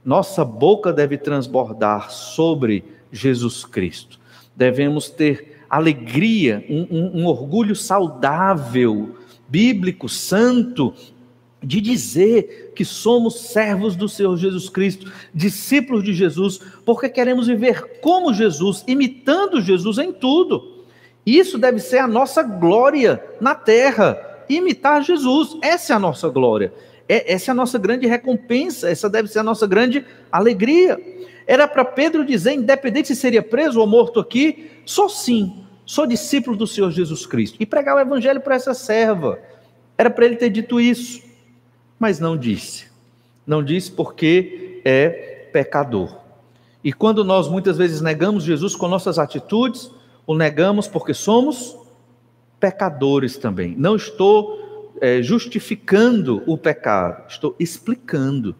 Nossa boca deve transbordar sobre Jesus Cristo. Devemos ter alegria, um orgulho saudável, bíblico, santo, de dizer que somos servos do Senhor Jesus Cristo, discípulos de Jesus, porque queremos viver como Jesus, imitando Jesus em tudo. Isso deve ser a nossa glória na terra, imitar Jesus. Essa é a nossa glória, essa é a nossa grande recompensa, essa deve ser a nossa grande alegria. Era para Pedro dizer, independente se seria preso ou morto aqui: sou discípulo do Senhor Jesus Cristo, e pregar o evangelho para essa serva. Era para ele ter dito isso, mas não disse. Não disse porque é pecador. E quando nós muitas vezes negamos Jesus com nossas atitudes, o negamos porque somos pecadores também. Não estou justificando o pecado, estou explicando.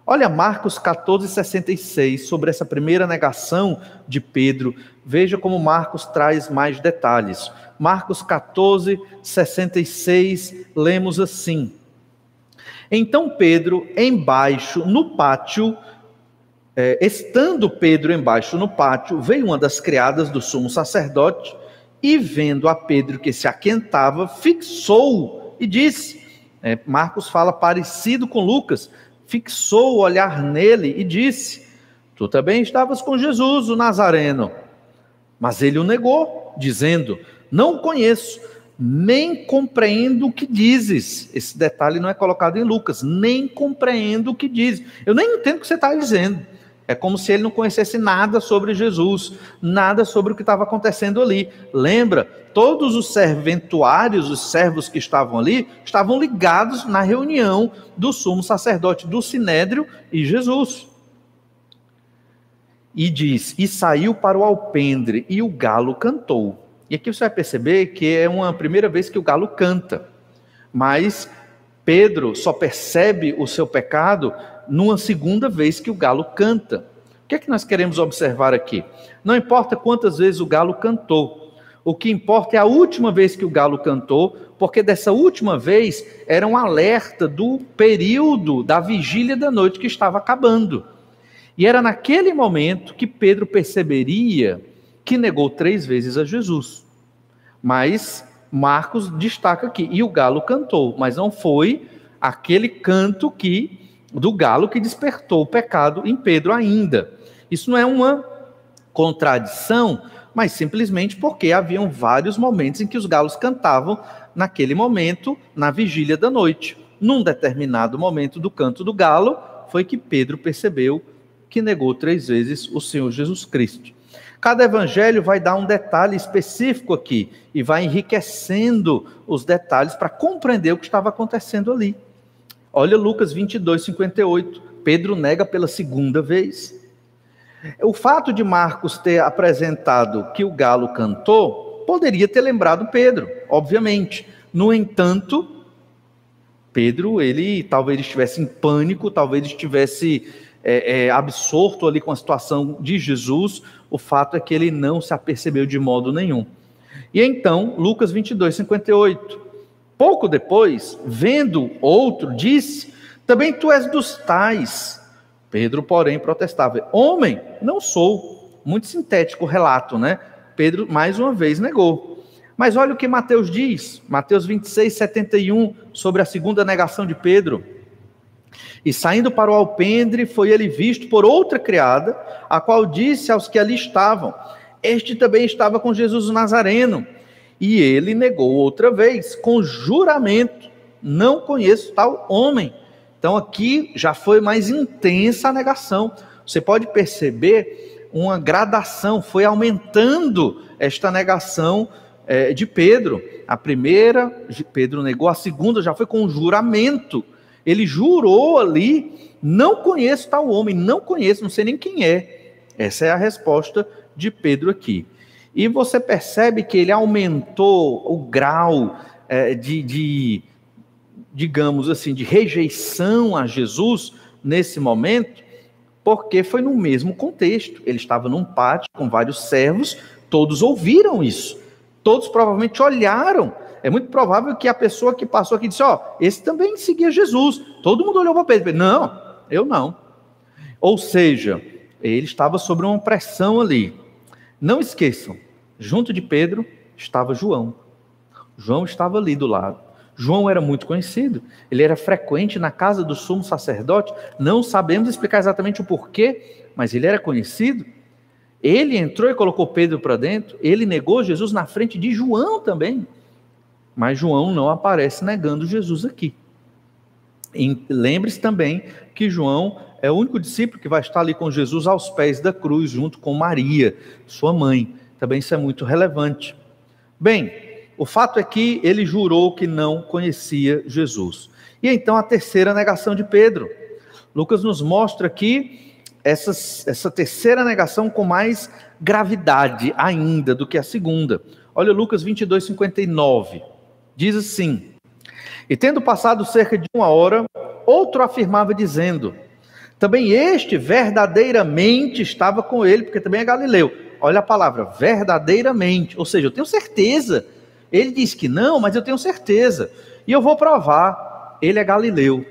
Olha Marcos 14,66, sobre essa primeira negação de Pedro. Veja como Marcos traz mais detalhes. Marcos 14,66, lemos assim: então Pedro, embaixo no pátio, estando Pedro embaixo no pátio, veio uma das criadas do sumo sacerdote, e vendo a Pedro que se aquentava, fixou-o e disse, Marcos fala parecido com Lucas, fixou o olhar nele e disse: tu também estavas com Jesus, o Nazareno. Mas ele o negou, dizendo: não o conheço, nem compreendo o que dizes. Esse detalhe não é colocado em Lucas. Nem compreendo o que dizes. Eu nem entendo o que você está dizendo. É como se ele não conhecesse nada sobre Jesus, nada sobre o que estava acontecendo ali. Lembra? Todos os serventuários, os servos que estavam ali, estavam ligados na reunião do sumo sacerdote do Sinédrio e Jesus. E diz, e saiu para o alpendre, e o galo cantou. E aqui você vai perceber que é uma primeira vez que o galo canta. Mas Pedro só percebe o seu pecado numa segunda vez que o galo canta. O que é que nós queremos observar aqui? Não importa quantas vezes o galo cantou. O que importa é a última vez que o galo cantou, porque dessa última vez era um alerta do período da vigília da noite que estava acabando. E era naquele momento que Pedro perceberia que negou 3 vezes a Jesus. Mas Marcos destaca aqui, e o galo cantou, mas não foi aquele canto do galo que despertou o pecado em Pedro ainda. Isso não é uma contradição, mas simplesmente porque haviam vários momentos em que os galos cantavam naquele momento, na vigília da noite. Num determinado momento do canto do galo, foi que Pedro percebeu que negou 3 vezes o Senhor Jesus Cristo. Cada evangelho vai dar um detalhe específico aqui e vai enriquecendo os detalhes para compreender o que estava acontecendo ali. Olha Lucas 22, 58. Pedro nega pela segunda vez. O fato de Marcos ter apresentado que o galo cantou, poderia ter lembrado Pedro, obviamente. No entanto, Pedro, ele talvez estivesse em pânico, talvez estivesse absorto ali com a situação de Jesus. O fato é que ele não se apercebeu de modo nenhum. E então, Lucas 22, 58. Pouco depois, vendo outro, disse, também tu és dos tais. Pedro, porém, protestava, homem, não sou. Muito sintético o relato, né? Pedro, mais uma vez, negou. Mas olha o que Mateus diz, Mateus 26, 71, sobre a segunda negação de Pedro. E saindo para o alpendre, foi ele visto por outra criada, a qual disse aos que ali estavam, este também estava com Jesus o Nazareno. E ele negou outra vez, com juramento, não conheço tal homem. Então aqui já foi mais intensa a negação. Você pode perceber uma gradação, foi aumentando esta negação de Pedro. A primeira, Pedro negou, a segunda já foi com juramento. Ele jurou ali, não conheço tal homem, não conheço, não sei nem quem é. Essa é a resposta de Pedro aqui. E você percebe que ele aumentou o grau digamos assim, de rejeição a Jesus nesse momento, porque foi no mesmo contexto. Ele estava num pátio com vários servos, todos ouviram isso, todos provavelmente olharam. É muito provável que a pessoa que passou aqui disse, esse também seguia Jesus. Todo mundo olhou para Pedro, não, eu não. Ou seja, ele estava sob uma pressão ali. Não esqueçam, junto de Pedro estava João. João estava ali do lado. João era muito conhecido, ele era frequente na casa do sumo sacerdote, não sabemos explicar exatamente o porquê, mas ele era conhecido. Ele entrou e colocou Pedro para dentro, ele negou Jesus na frente de João também. Mas João não aparece negando Jesus aqui. Lembre-se também que João é o único discípulo que vai estar ali com Jesus aos pés da cruz, junto com Maria, sua mãe. Também isso é muito relevante. Bem, o fato é que ele jurou que não conhecia Jesus. E então a terceira negação de Pedro. Lucas nos mostra aqui essa terceira negação com mais gravidade ainda do que a segunda. Olha Lucas 22, 59. Diz assim, e tendo passado cerca de 1 hora, outro afirmava dizendo, também este verdadeiramente estava com ele, porque também é galileu. Olha a palavra, verdadeiramente, ou seja, eu tenho certeza. Ele diz que não, mas eu tenho certeza, e eu vou provar, ele é galileu.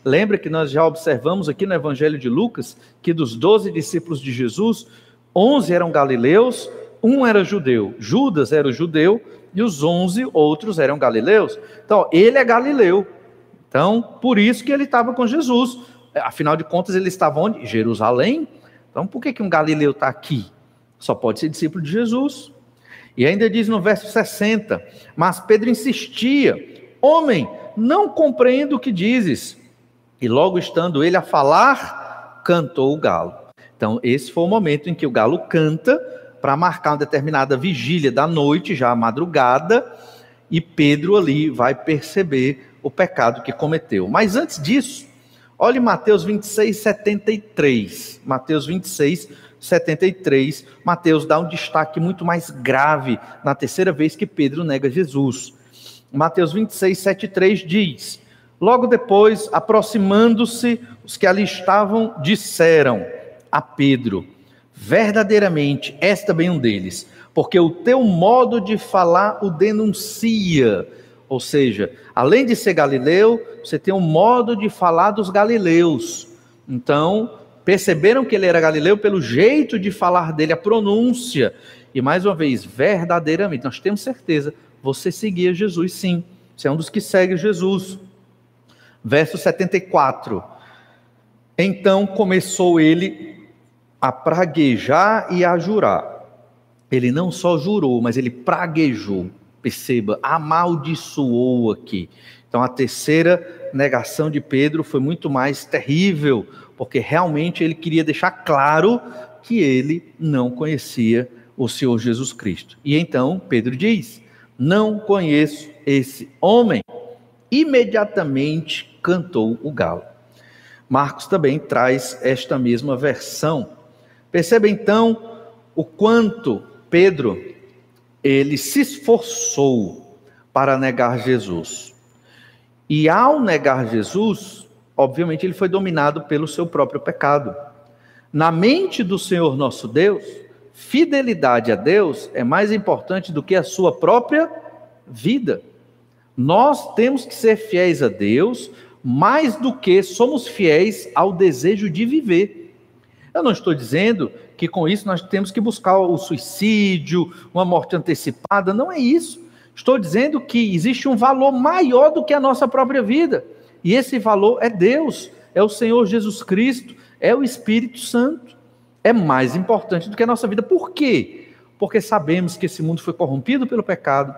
Lembra que nós já observamos aqui no Evangelho de Lucas, que dos 12 discípulos de Jesus, 11 eram galileus, 1 era judeu, Judas era o judeu, e os 11 outros eram galileus. Então, ele é galileu. Então, por isso que ele estava com Jesus. Afinal de contas, ele estava onde? Jerusalém. Então, por que um galileu está aqui? Só pode ser discípulo de Jesus. E ainda diz no verso 60, mas Pedro insistia, homem, não compreendo o que dizes. E logo estando ele a falar, cantou o galo. Então, esse foi o momento em que o galo canta para marcar uma determinada vigília da noite, já à madrugada, e Pedro ali vai perceber o pecado que cometeu. Mas antes disso, olhe Mateus 26, 73. Mateus 26, 73. Mateus dá um destaque muito mais grave na terceira vez que Pedro nega Jesus. Mateus 26, 73 diz: logo depois, aproximando-se, os que ali estavam disseram a Pedro: verdadeiramente, és também um deles, porque o teu modo de falar o denuncia. Ou seja, além de ser galileu, você tem um modo de falar dos galileus. Então, perceberam que ele era galileu pelo jeito de falar dele, a pronúncia. E mais uma vez, verdadeiramente, nós temos certeza, você seguia Jesus sim. Você é um dos que segue Jesus. Verso 74. Então começou ele a praguejar e a jurar. Ele não só jurou, mas ele praguejou. Perceba, amaldiçoou aqui. Então a terceira negação de Pedro foi muito mais terrível, porque realmente ele queria deixar claro que ele não conhecia o Senhor Jesus Cristo. E então Pedro diz: não conheço esse homem. Imediatamente cantou o galo. Marcos também traz esta mesma versão. Perceba então o quanto Pedro ele se esforçou para negar Jesus. E ao negar Jesus, obviamente ele foi dominado pelo seu próprio pecado. Na mente do Senhor nosso Deus, fidelidade a Deus é mais importante do que a sua própria vida. Nós temos que ser fiéis a Deus mais do que somos fiéis ao desejo de viver. Eu não estou dizendo que com isso nós temos que buscar o suicídio, uma morte antecipada, não é isso. Estou dizendo que existe um valor maior do que a nossa própria vida, e esse valor é Deus, é o Senhor Jesus Cristo, é o Espírito Santo. É mais importante do que a nossa vida. Por quê? Porque sabemos que esse mundo foi corrompido pelo pecado,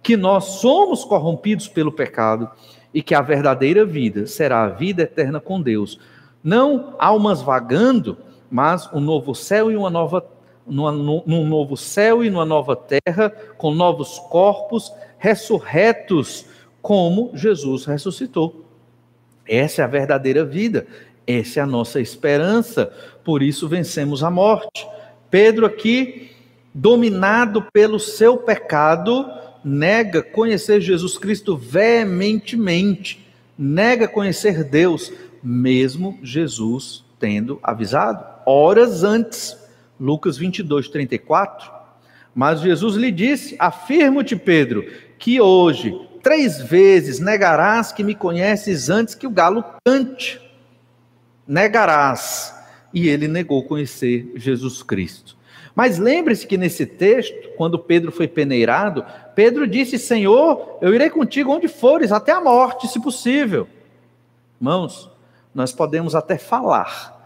que nós somos corrompidos pelo pecado, e que a verdadeira vida será a vida eterna com Deus. Não almas vagando, mas um novo céu e uma nova num novo céu e numa nova terra, com novos corpos, ressurretos, como Jesus ressuscitou. Essa é a verdadeira vida, essa é a nossa esperança, por isso vencemos a morte. Pedro aqui, dominado pelo seu pecado, nega conhecer Jesus Cristo veementemente, nega conhecer Deus, mesmo Jesus tendo avisado, horas antes. Lucas 22, 34, mas Jesus lhe disse: afirmo-te, Pedro, que hoje 3 vezes negarás que me conheces antes que o galo cante. Negarás. E ele negou conhecer Jesus Cristo. Mas lembre-se que nesse texto, quando Pedro foi peneirado, Pedro disse: Senhor, eu irei contigo onde fores, até a morte, se possível. Irmãos, nós podemos até falar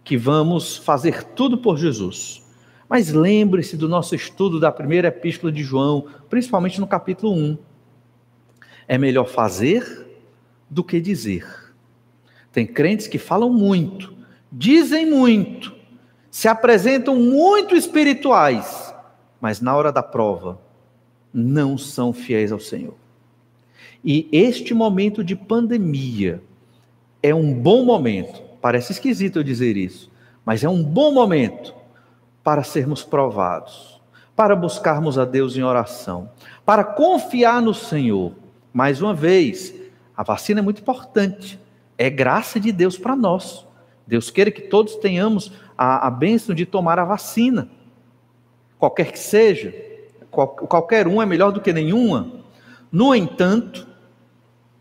que vamos fazer tudo por Jesus. Mas lembre-se do nosso estudo da primeira epístola de João, principalmente no capítulo 1. É melhor fazer do que dizer. Tem crentes que falam muito, dizem muito, se apresentam muito espirituais, mas na hora da prova não são fiéis ao Senhor. E este momento de pandemia é um bom momento. Parece esquisito eu dizer isso, mas é um bom momento para sermos provados, para buscarmos a Deus em oração, para confiar no Senhor. Mais uma vez, a vacina é muito importante, é graça de Deus para nós. Deus queira que todos tenhamos a bênção de tomar a vacina, qualquer que seja, qualquer uma é melhor do que nenhuma. No entanto,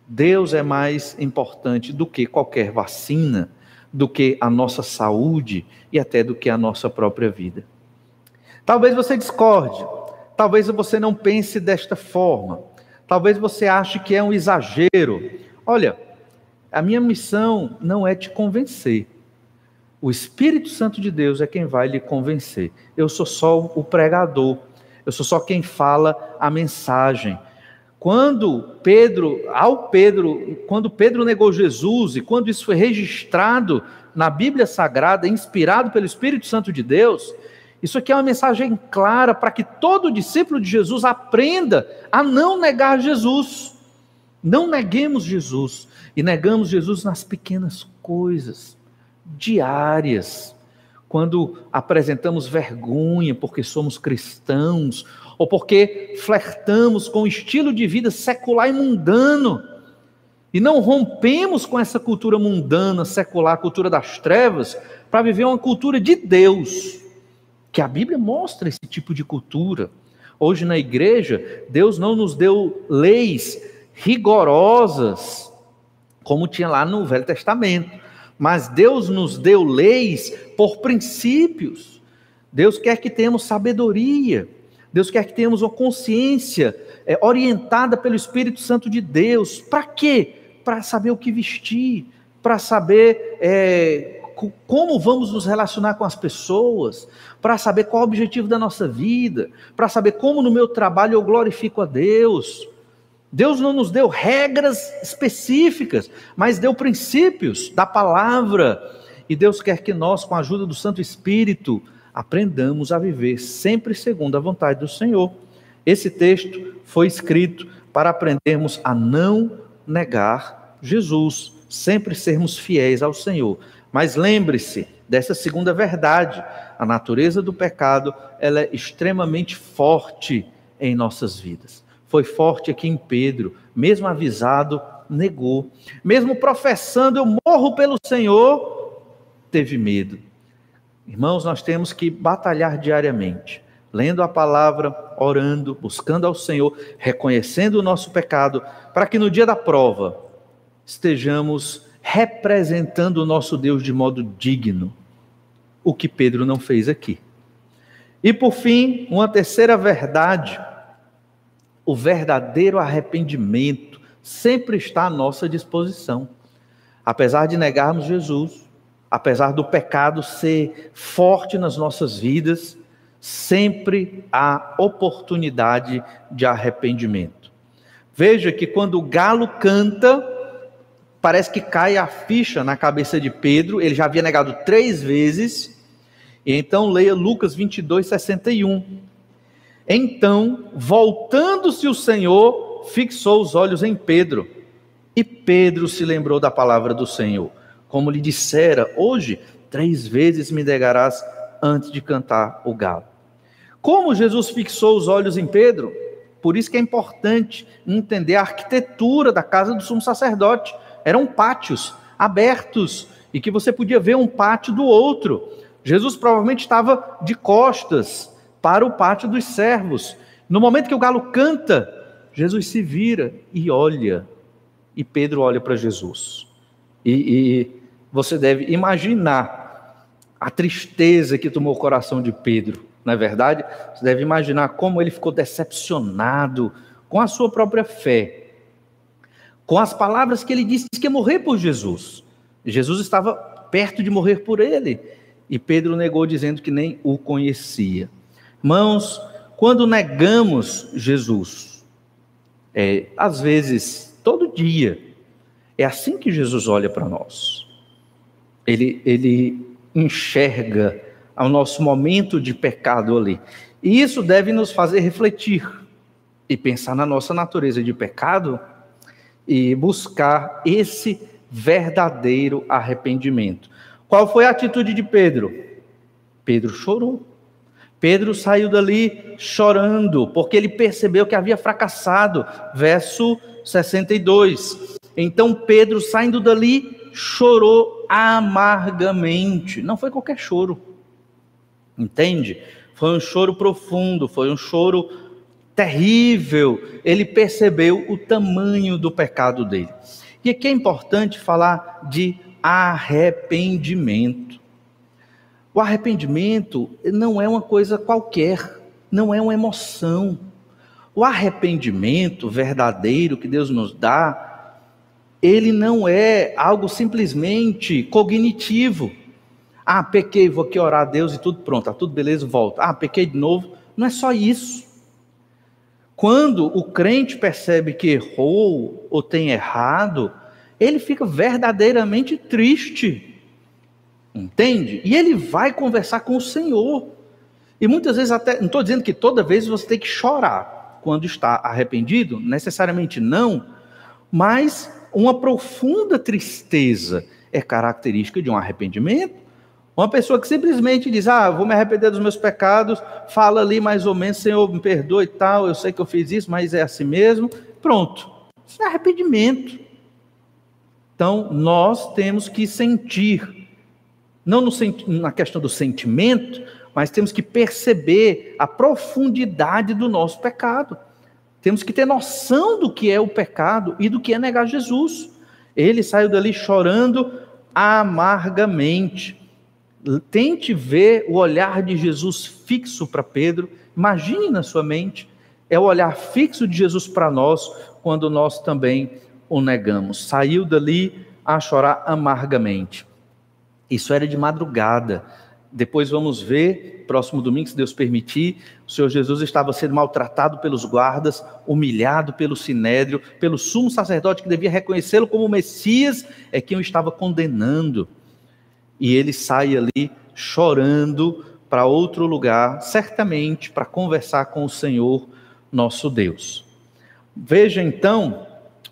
Deus é mais importante do que qualquer vacina, do que a nossa saúde e até do que a nossa própria vida. Talvez você discorde, talvez você não pense desta forma, talvez você ache que é um exagero. Olha, a minha missão não é te convencer. O Espírito Santo de Deus é quem vai lhe convencer. Eu sou só o pregador, eu sou só quem fala a mensagem. Quando Pedro negou Jesus, e quando isso foi registrado na Bíblia Sagrada, inspirado pelo Espírito Santo de Deus, isso aqui é uma mensagem clara para que todo discípulo de Jesus aprenda a não negar Jesus. Não neguemos Jesus, e negamos Jesus nas pequenas coisas, diárias, quando apresentamos vergonha porque somos cristãos, ou porque flertamos com o estilo de vida secular e mundano, e não rompemos com essa cultura mundana, secular, a cultura das trevas, para viver uma cultura de Deus, que a Bíblia mostra esse tipo de cultura. Hoje na igreja, Deus não nos deu leis rigorosas, como tinha lá no Velho Testamento, mas Deus nos deu leis por princípios. Deus quer que tenhamos sabedoria, Deus quer que tenhamos uma consciência orientada pelo Espírito Santo de Deus. Para quê? Para saber o que vestir, para saber como vamos nos relacionar com as pessoas, para saber qual é o objetivo da nossa vida, para saber como no meu trabalho eu glorifico a Deus. Deus não nos deu regras específicas, mas deu princípios da palavra. E Deus quer que nós, com a ajuda do Santo Espírito, aprendamos a viver sempre segundo a vontade do Senhor. Esse texto foi escrito para aprendermos a não negar Jesus, sempre sermos fiéis ao Senhor. Mas lembre-se dessa segunda verdade: a natureza do pecado, ela é extremamente forte em nossas vidas. Foi forte aqui em Pedro, mesmo avisado, negou. Mesmo professando, eu morro pelo Senhor, teve medo. Irmãos, nós temos que batalhar diariamente, lendo a palavra, orando, buscando ao Senhor, reconhecendo o nosso pecado, para que no dia da prova estejamos representando o nosso Deus de modo digno, o que Pedro não fez aqui. E por fim, uma terceira verdade: o verdadeiro arrependimento sempre está à nossa disposição. Apesar de negarmos Jesus, apesar do pecado ser forte nas nossas vidas, sempre há oportunidade de arrependimento. Veja que quando o galo canta, parece que cai a ficha na cabeça de Pedro. Ele já havia negado 3 vezes. E então leia Lucas 22, 61. Então, voltando-se o Senhor, fixou os olhos em Pedro. E Pedro se lembrou da palavra do Senhor, como lhe dissera: hoje 3 vezes me negarás antes de cantar o galo. Como Jesus fixou os olhos em Pedro? Por isso que é importante entender a arquitetura da casa do sumo sacerdote. Eram pátios abertos, e que você podia ver um pátio do outro. Jesus provavelmente estava de costas para o pátio dos servos. No momento que o galo canta, Jesus se vira e olha, e Pedro olha para Jesus. E você deve imaginar a tristeza que tomou o coração de Pedro, não é verdade? Você deve imaginar como ele ficou decepcionado com a sua própria fé, com as palavras que ele disse que ia morrer por Jesus. Jesus estava perto de morrer por ele, e Pedro negou dizendo que nem o conhecia. Irmãos, quando negamos Jesus, às vezes, todo dia, é assim que Jesus olha para nós. Ele enxerga o nosso momento de pecado ali. E isso deve nos fazer refletir e pensar na nossa natureza de pecado e buscar esse verdadeiro arrependimento. Qual foi a atitude de Pedro? Pedro chorou. Pedro saiu dali chorando, porque ele percebeu que havia fracassado. Verso 62. Então Pedro, saindo dali, chorou amargamente. Não foi qualquer choro, entende? Foi um choro profundo, foi um choro terrível. Ele percebeu o tamanho do pecado dele. E aqui é importante falar de arrependimento. O arrependimento não é uma coisa qualquer, não é uma emoção. O arrependimento verdadeiro que Deus nos dá, ele não é algo simplesmente cognitivo. Ah, pequei, vou aqui orar a Deus e tudo pronto, tá tudo beleza, volto. Ah, pequei de novo. Não é só isso. Quando o crente percebe que errou ou tem errado, ele fica verdadeiramente triste, entende? E ele vai conversar com o Senhor. E muitas vezes até, não estou dizendo que toda vez você tem que chorar quando está arrependido, necessariamente não, mas uma profunda tristeza é característica de um arrependimento. Uma pessoa que simplesmente diz, vou me arrepender dos meus pecados, fala ali mais ou menos, Senhor, me perdoe e tal, eu sei que eu fiz isso, mas é assim mesmo, pronto. Isso é arrependimento. Então, nós temos que sentir, não na questão do sentimento, mas temos que perceber a profundidade do nosso pecado. Temos que ter noção do que é o pecado e do que é negar Jesus. Ele saiu dali chorando amargamente. Tente ver o olhar de Jesus fixo para Pedro. Imagine na sua mente, é o olhar fixo de Jesus para nós, quando nós também o negamos. Saiu dali a chorar amargamente. Isso era de madrugada. Depois vamos ver, próximo domingo, se Deus permitir, o Senhor Jesus estava sendo maltratado pelos guardas, humilhado pelo sinédrio, pelo sumo sacerdote que devia reconhecê-lo como Messias, é quem o estava condenando. E ele sai ali chorando para outro lugar, certamente para conversar com o Senhor nosso Deus. Veja então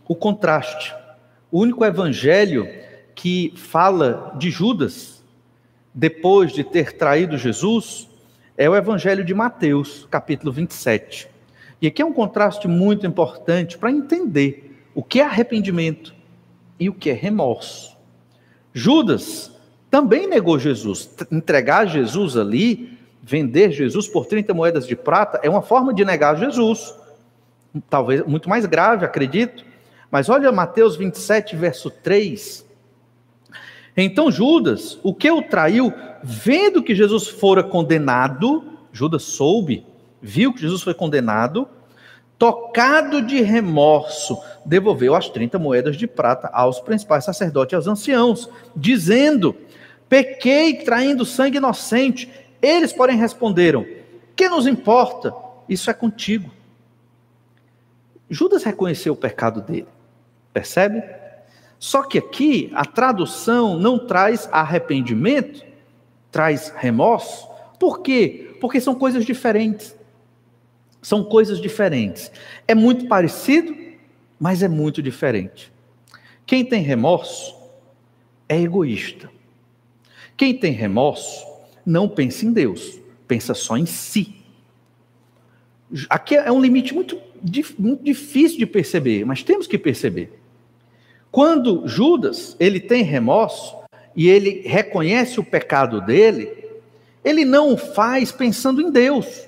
o contraste. O único evangelho que fala de Judas, depois de ter traído Jesus, é o evangelho de Mateus, capítulo 27. E aqui é um contraste muito importante para entender o que é arrependimento e o que é remorso. Judas também negou Jesus. Entregar Jesus ali, vender Jesus por 30 moedas de prata, é uma forma de negar Jesus. Talvez muito mais grave, acredito. Mas olha Mateus 27, verso 3. Então Judas, o que o traiu, vendo que Jesus fora condenado, Judas soube, viu que Jesus foi condenado, tocado de remorso, devolveu as 30 moedas de prata aos principais sacerdotes e aos anciãos, dizendo: pequei traindo sangue inocente. Eles, porém, responderam: que nos importa? Isso é contigo. Judas reconheceu o pecado dele, percebe? Só que aqui a tradução não traz arrependimento, traz remorso. Por quê? Porque são coisas diferentes. São coisas diferentes. É muito parecido, mas é muito diferente. Quem tem remorso é egoísta. Quem tem remorso não pensa em Deus, pensa só em si. Aqui é um limite muito difícil de perceber, mas temos que perceber. Quando Judas, ele tem remorso e ele reconhece o pecado dele, ele não o faz pensando em Deus.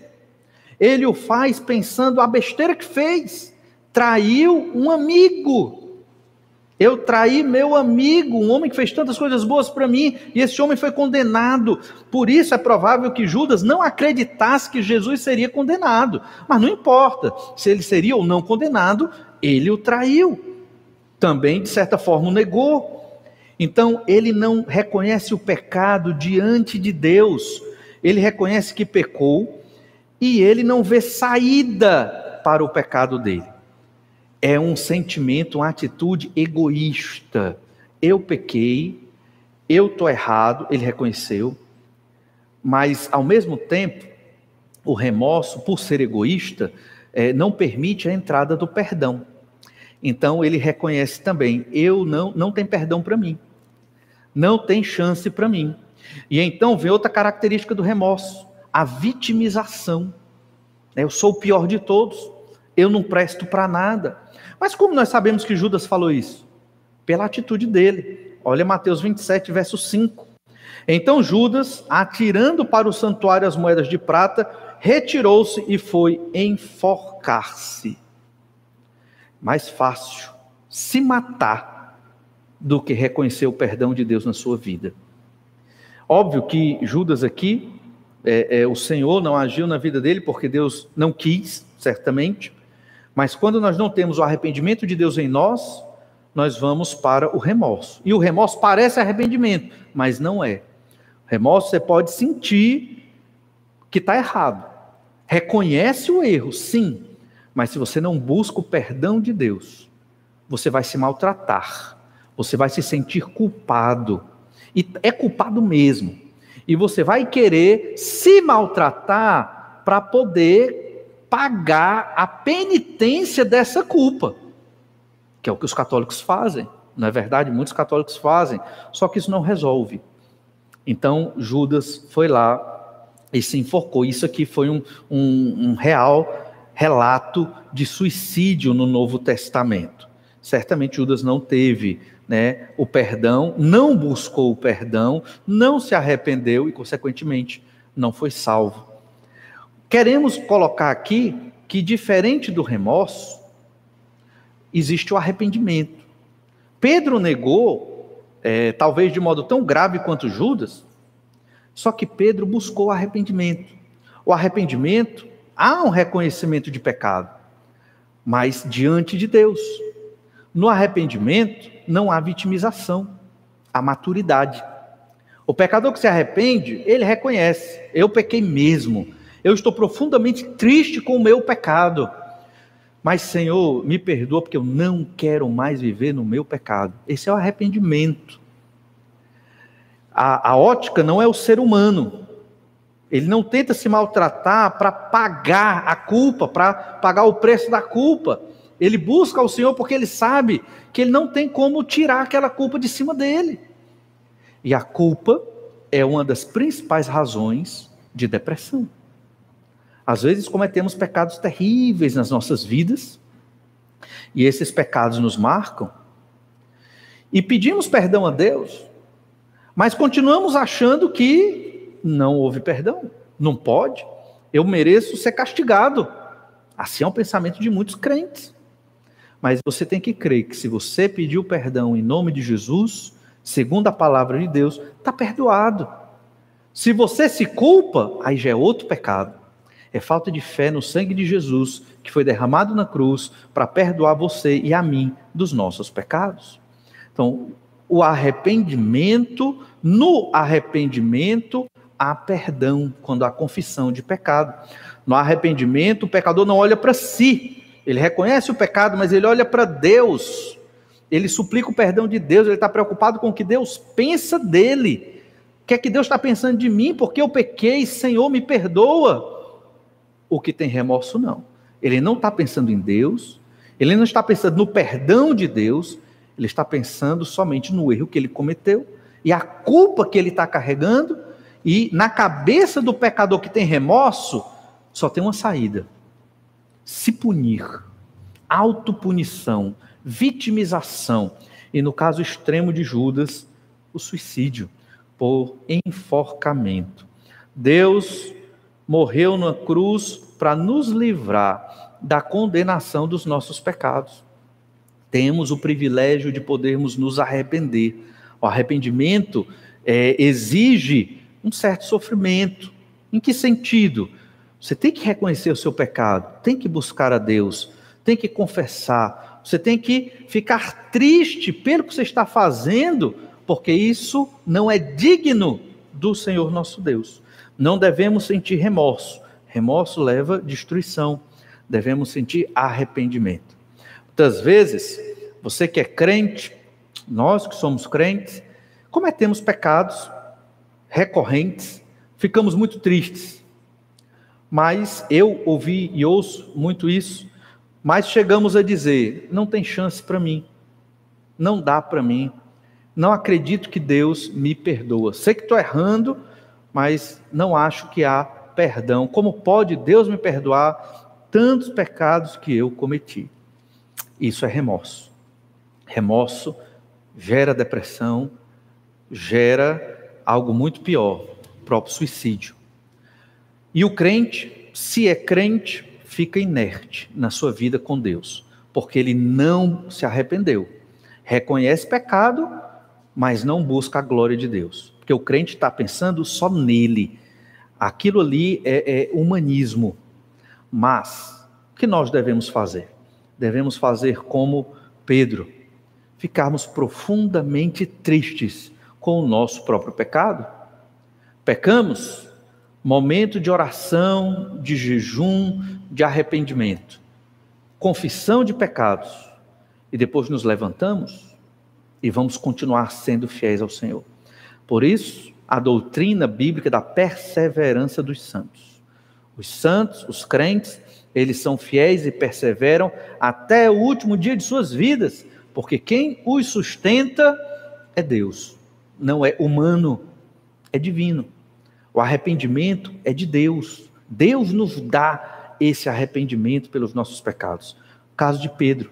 Ele o faz pensando a besteira que fez. Traiu um amigo. Eu traí meu amigo, um homem que fez tantas coisas boas para mim, e esse homem foi condenado. Por isso é provável que Judas não acreditasse que Jesus seria condenado. Mas não importa se ele seria ou não condenado, ele o traiu. Também, de certa forma, o negou. Então, ele não reconhece o pecado diante de Deus. Ele reconhece que pecou e ele não vê saída para o pecado dele. É um sentimento, uma atitude egoísta. Eu pequei, eu estou errado, ele reconheceu. Mas, ao mesmo tempo, o remorso, por ser egoísta, não permite a entrada do perdão. Então ele reconhece também, eu não tem perdão para mim, não tem chance para mim. E então vem outra característica do remorso, a vitimização. Eu sou o pior de todos, eu não presto para nada. Mas como nós sabemos que Judas falou isso? Pela atitude dele. Olha Mateus 27, verso 5. Então Judas, atirando para o santuário as moedas de prata, retirou-se e foi enforcar-se. Mais fácil se matar do que reconhecer o perdão de Deus na sua vida. Óbvio que Judas aqui, o Senhor não agiu na vida dele porque Deus não quis, certamente, mas quando nós não temos o arrependimento de Deus em nós, nós vamos para o remorso. E o remorso parece arrependimento, mas não é. Remorso você pode sentir que está errado. Reconhece o erro, sim, Mas se você não busca o perdão de Deus, você vai se maltratar, você vai se sentir culpado, e é culpado mesmo, e você vai querer se maltratar para poder pagar a penitência dessa culpa, que é o que os católicos fazem, não é verdade? Muitos católicos fazem, só que isso não resolve. Então Judas foi lá e se enforcou. Isso aqui foi um real relato de suicídio no Novo Testamento. Certamente Judas não teve, o perdão, não buscou o perdão, não se arrependeu e, consequentemente, não foi salvo. Queremos colocar aqui que, diferente do remorso, existe o arrependimento. Pedro negou, talvez de modo tão grave quanto Judas, só que Pedro buscou o arrependimento. O arrependimento, há um reconhecimento de pecado, mas diante de Deus. No arrependimento não há vitimização, há maturidade. O pecador que se arrepende, ele reconhece: eu pequei mesmo, eu estou profundamente triste com o meu pecado, mas Senhor, me perdoa porque eu não quero mais viver no meu pecado. Esse é o arrependimento. A ótica não é o ser humano. Ele não tenta se maltratar para pagar a culpa, para pagar o preço da culpa. Ele busca ao Senhor porque ele sabe que ele não tem como tirar aquela culpa de cima dele. E a culpa é uma das principais razões de depressão. Às vezes cometemos pecados terríveis nas nossas vidas, e esses pecados nos marcam, e pedimos perdão a Deus, mas continuamos achando que não houve perdão, não pode, eu mereço ser castigado. Assim é o pensamento de muitos crentes. Mas você tem que crer que se você pediu perdão em nome de Jesus, segundo a palavra de Deus, está perdoado. Se você se culpa, aí já é outro pecado. É falta de fé no sangue de Jesus, que foi derramado na cruz para perdoar você e a mim dos nossos pecados. Então, o arrependimento, no arrependimento há perdão, quando há confissão de pecado. No arrependimento, o pecador não olha para si, ele reconhece o pecado, mas ele olha para Deus, ele suplica o perdão de Deus, ele está preocupado com o que Deus pensa dele. O que é que Deus está pensando de mim? Porque eu pequei, Senhor, me perdoa. O que tem remorso, não. Ele não está pensando em Deus, ele não está pensando no perdão de Deus, ele está pensando somente no erro que ele cometeu, e a culpa que ele está carregando, e na cabeça do pecador que tem remorso, só tem uma saída: se punir, autopunição, vitimização, e no caso extremo de Judas, o suicídio por enforcamento. Deus morreu na cruz para nos livrar da condenação dos nossos pecados. Temos o privilégio de podermos nos arrepender. O arrependimento exige um certo sofrimento. Em que sentido? Você tem que reconhecer o seu pecado, tem que buscar a Deus, tem que confessar, você tem que ficar triste pelo que você está fazendo, porque isso não é digno do Senhor nosso Deus. Não devemos sentir remorso. Remorso leva destruição. Devemos sentir arrependimento. Muitas vezes, você que é crente, nós que somos crentes, cometemos pecados recorrentes, ficamos muito tristes. Mas eu ouvi e ouço muito isso, mas chegamos a dizer: não tem chance para mim, não dá para mim, não acredito que Deus me perdoa. Sei que estou errando, mas não acho que há perdão. Como pode Deus me perdoar tantos pecados que eu cometi? Isso é remorso. Remorso gera depressão, gera algo muito pior, o próprio suicídio. E o crente, se é crente, fica inerte na sua vida com Deus, porque ele não se arrependeu. Reconhece pecado, mas não busca a glória de Deus. Porque o crente está pensando só nele. Aquilo ali é humanismo. Mas, o que nós devemos fazer? Devemos fazer como Pedro, ficarmos profundamente tristes com o nosso próprio pecado. Pecamos, momento de oração, de jejum, de arrependimento. confissão de pecados, e depois nos levantamos e vamos continuar sendo fiéis ao Senhor. Por isso, a doutrina bíblica da perseverança dos santos. Os santos, os crentes, eles são fiéis e perseveram até o último dia de suas vidas, porque quem os sustenta é Deus, não é humano, é divino. O arrependimento é de Deus. Deus nos dá esse arrependimento pelos nossos pecados. O caso de Pedro.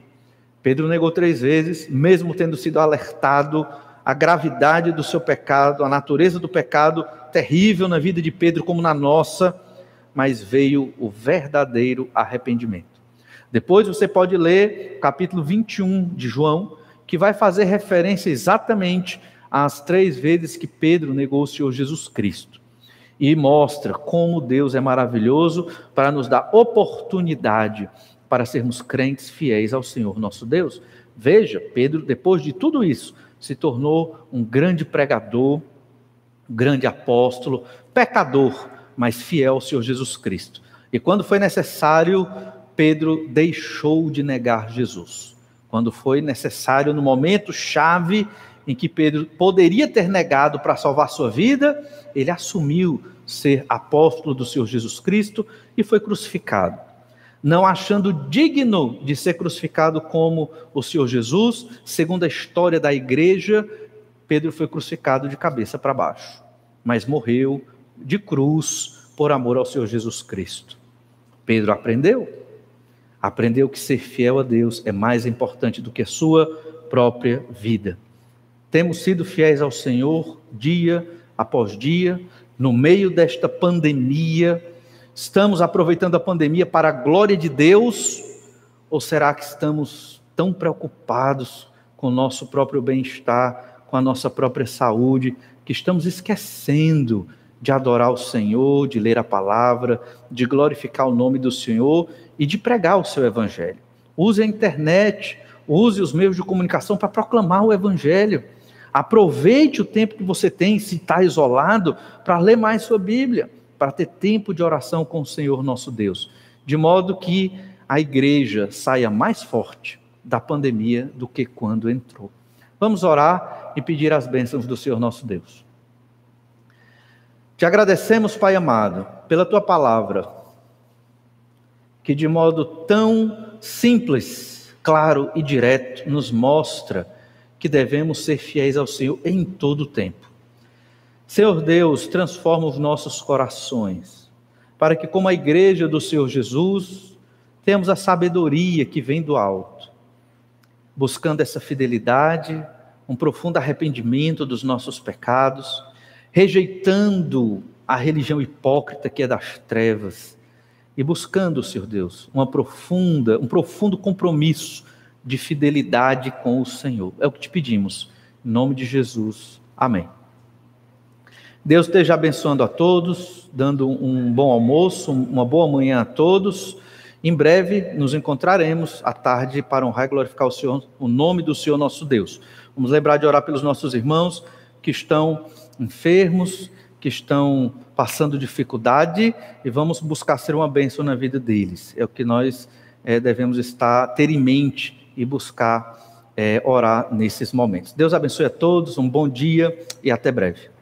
Pedro negou 3 vezes, mesmo tendo sido alertado a gravidade do seu pecado, a natureza do pecado terrível na vida de Pedro como na nossa, mas veio o verdadeiro arrependimento. Depois você pode ler o capítulo 21 de João, que vai fazer referência exatamente às 3 vezes que Pedro negou o Senhor Jesus Cristo. E mostra como Deus é maravilhoso para nos dar oportunidade para sermos crentes fiéis ao Senhor nosso Deus. Veja, Pedro, depois de tudo isso, se tornou um grande pregador, um grande apóstolo, pecador, mas fiel ao Senhor Jesus Cristo. E quando foi necessário, Pedro deixou de negar Jesus. Quando foi necessário, no momento chave em que Pedro poderia ter negado para salvar sua vida, ele assumiu ser apóstolo do Senhor Jesus Cristo e foi crucificado. Não achando digno de ser crucificado como o Senhor Jesus, segundo a história da igreja, Pedro foi crucificado de cabeça para baixo, mas morreu de cruz por amor ao Senhor Jesus Cristo. Pedro aprendeu que ser fiel a Deus é mais importante do que a sua própria vida. Temos sido fiéis ao Senhor dia após dia, no meio desta pandemia. Estamos aproveitando a pandemia para a glória de Deus? Ou será que estamos tão preocupados com o nosso próprio bem-estar, com a nossa própria saúde, que estamos esquecendo de adorar o Senhor, de ler a palavra, de glorificar o nome do Senhor e de pregar o seu evangelho? Use a internet, use os meios de comunicação para proclamar o evangelho. Aproveite o tempo que você tem, se está isolado, para ler mais sua Bíblia, para ter tempo de oração com o Senhor nosso Deus, de modo que a igreja saia mais forte da pandemia do que quando entrou. Vamos orar e pedir as bênçãos do Senhor nosso Deus. Te agradecemos, Pai amado, pela Tua palavra, que de modo tão simples, claro e direto nos mostra que devemos ser fiéis ao Senhor em todo o tempo. Senhor Deus, transforma os nossos corações, para que, como a igreja do Senhor Jesus, tenhamos a sabedoria que vem do alto, buscando essa fidelidade, um profundo arrependimento dos nossos pecados, rejeitando a religião hipócrita que é das trevas, e buscando, Senhor Deus, um profundo compromisso de fidelidade com o Senhor. É o que te pedimos, em nome de Jesus. Amém. Deus esteja abençoando a todos, dando um bom almoço, uma boa manhã a todos. Em breve nos encontraremos à tarde para honrar e glorificar o Senhor, o nome do Senhor nosso Deus. Vamos lembrar de orar pelos nossos irmãos que estão enfermos, que estão passando dificuldade, e vamos buscar ser uma bênção na vida deles. É o que nós devemos ter em mente e buscar orar nesses momentos. Deus abençoe a todos, um bom dia e até breve.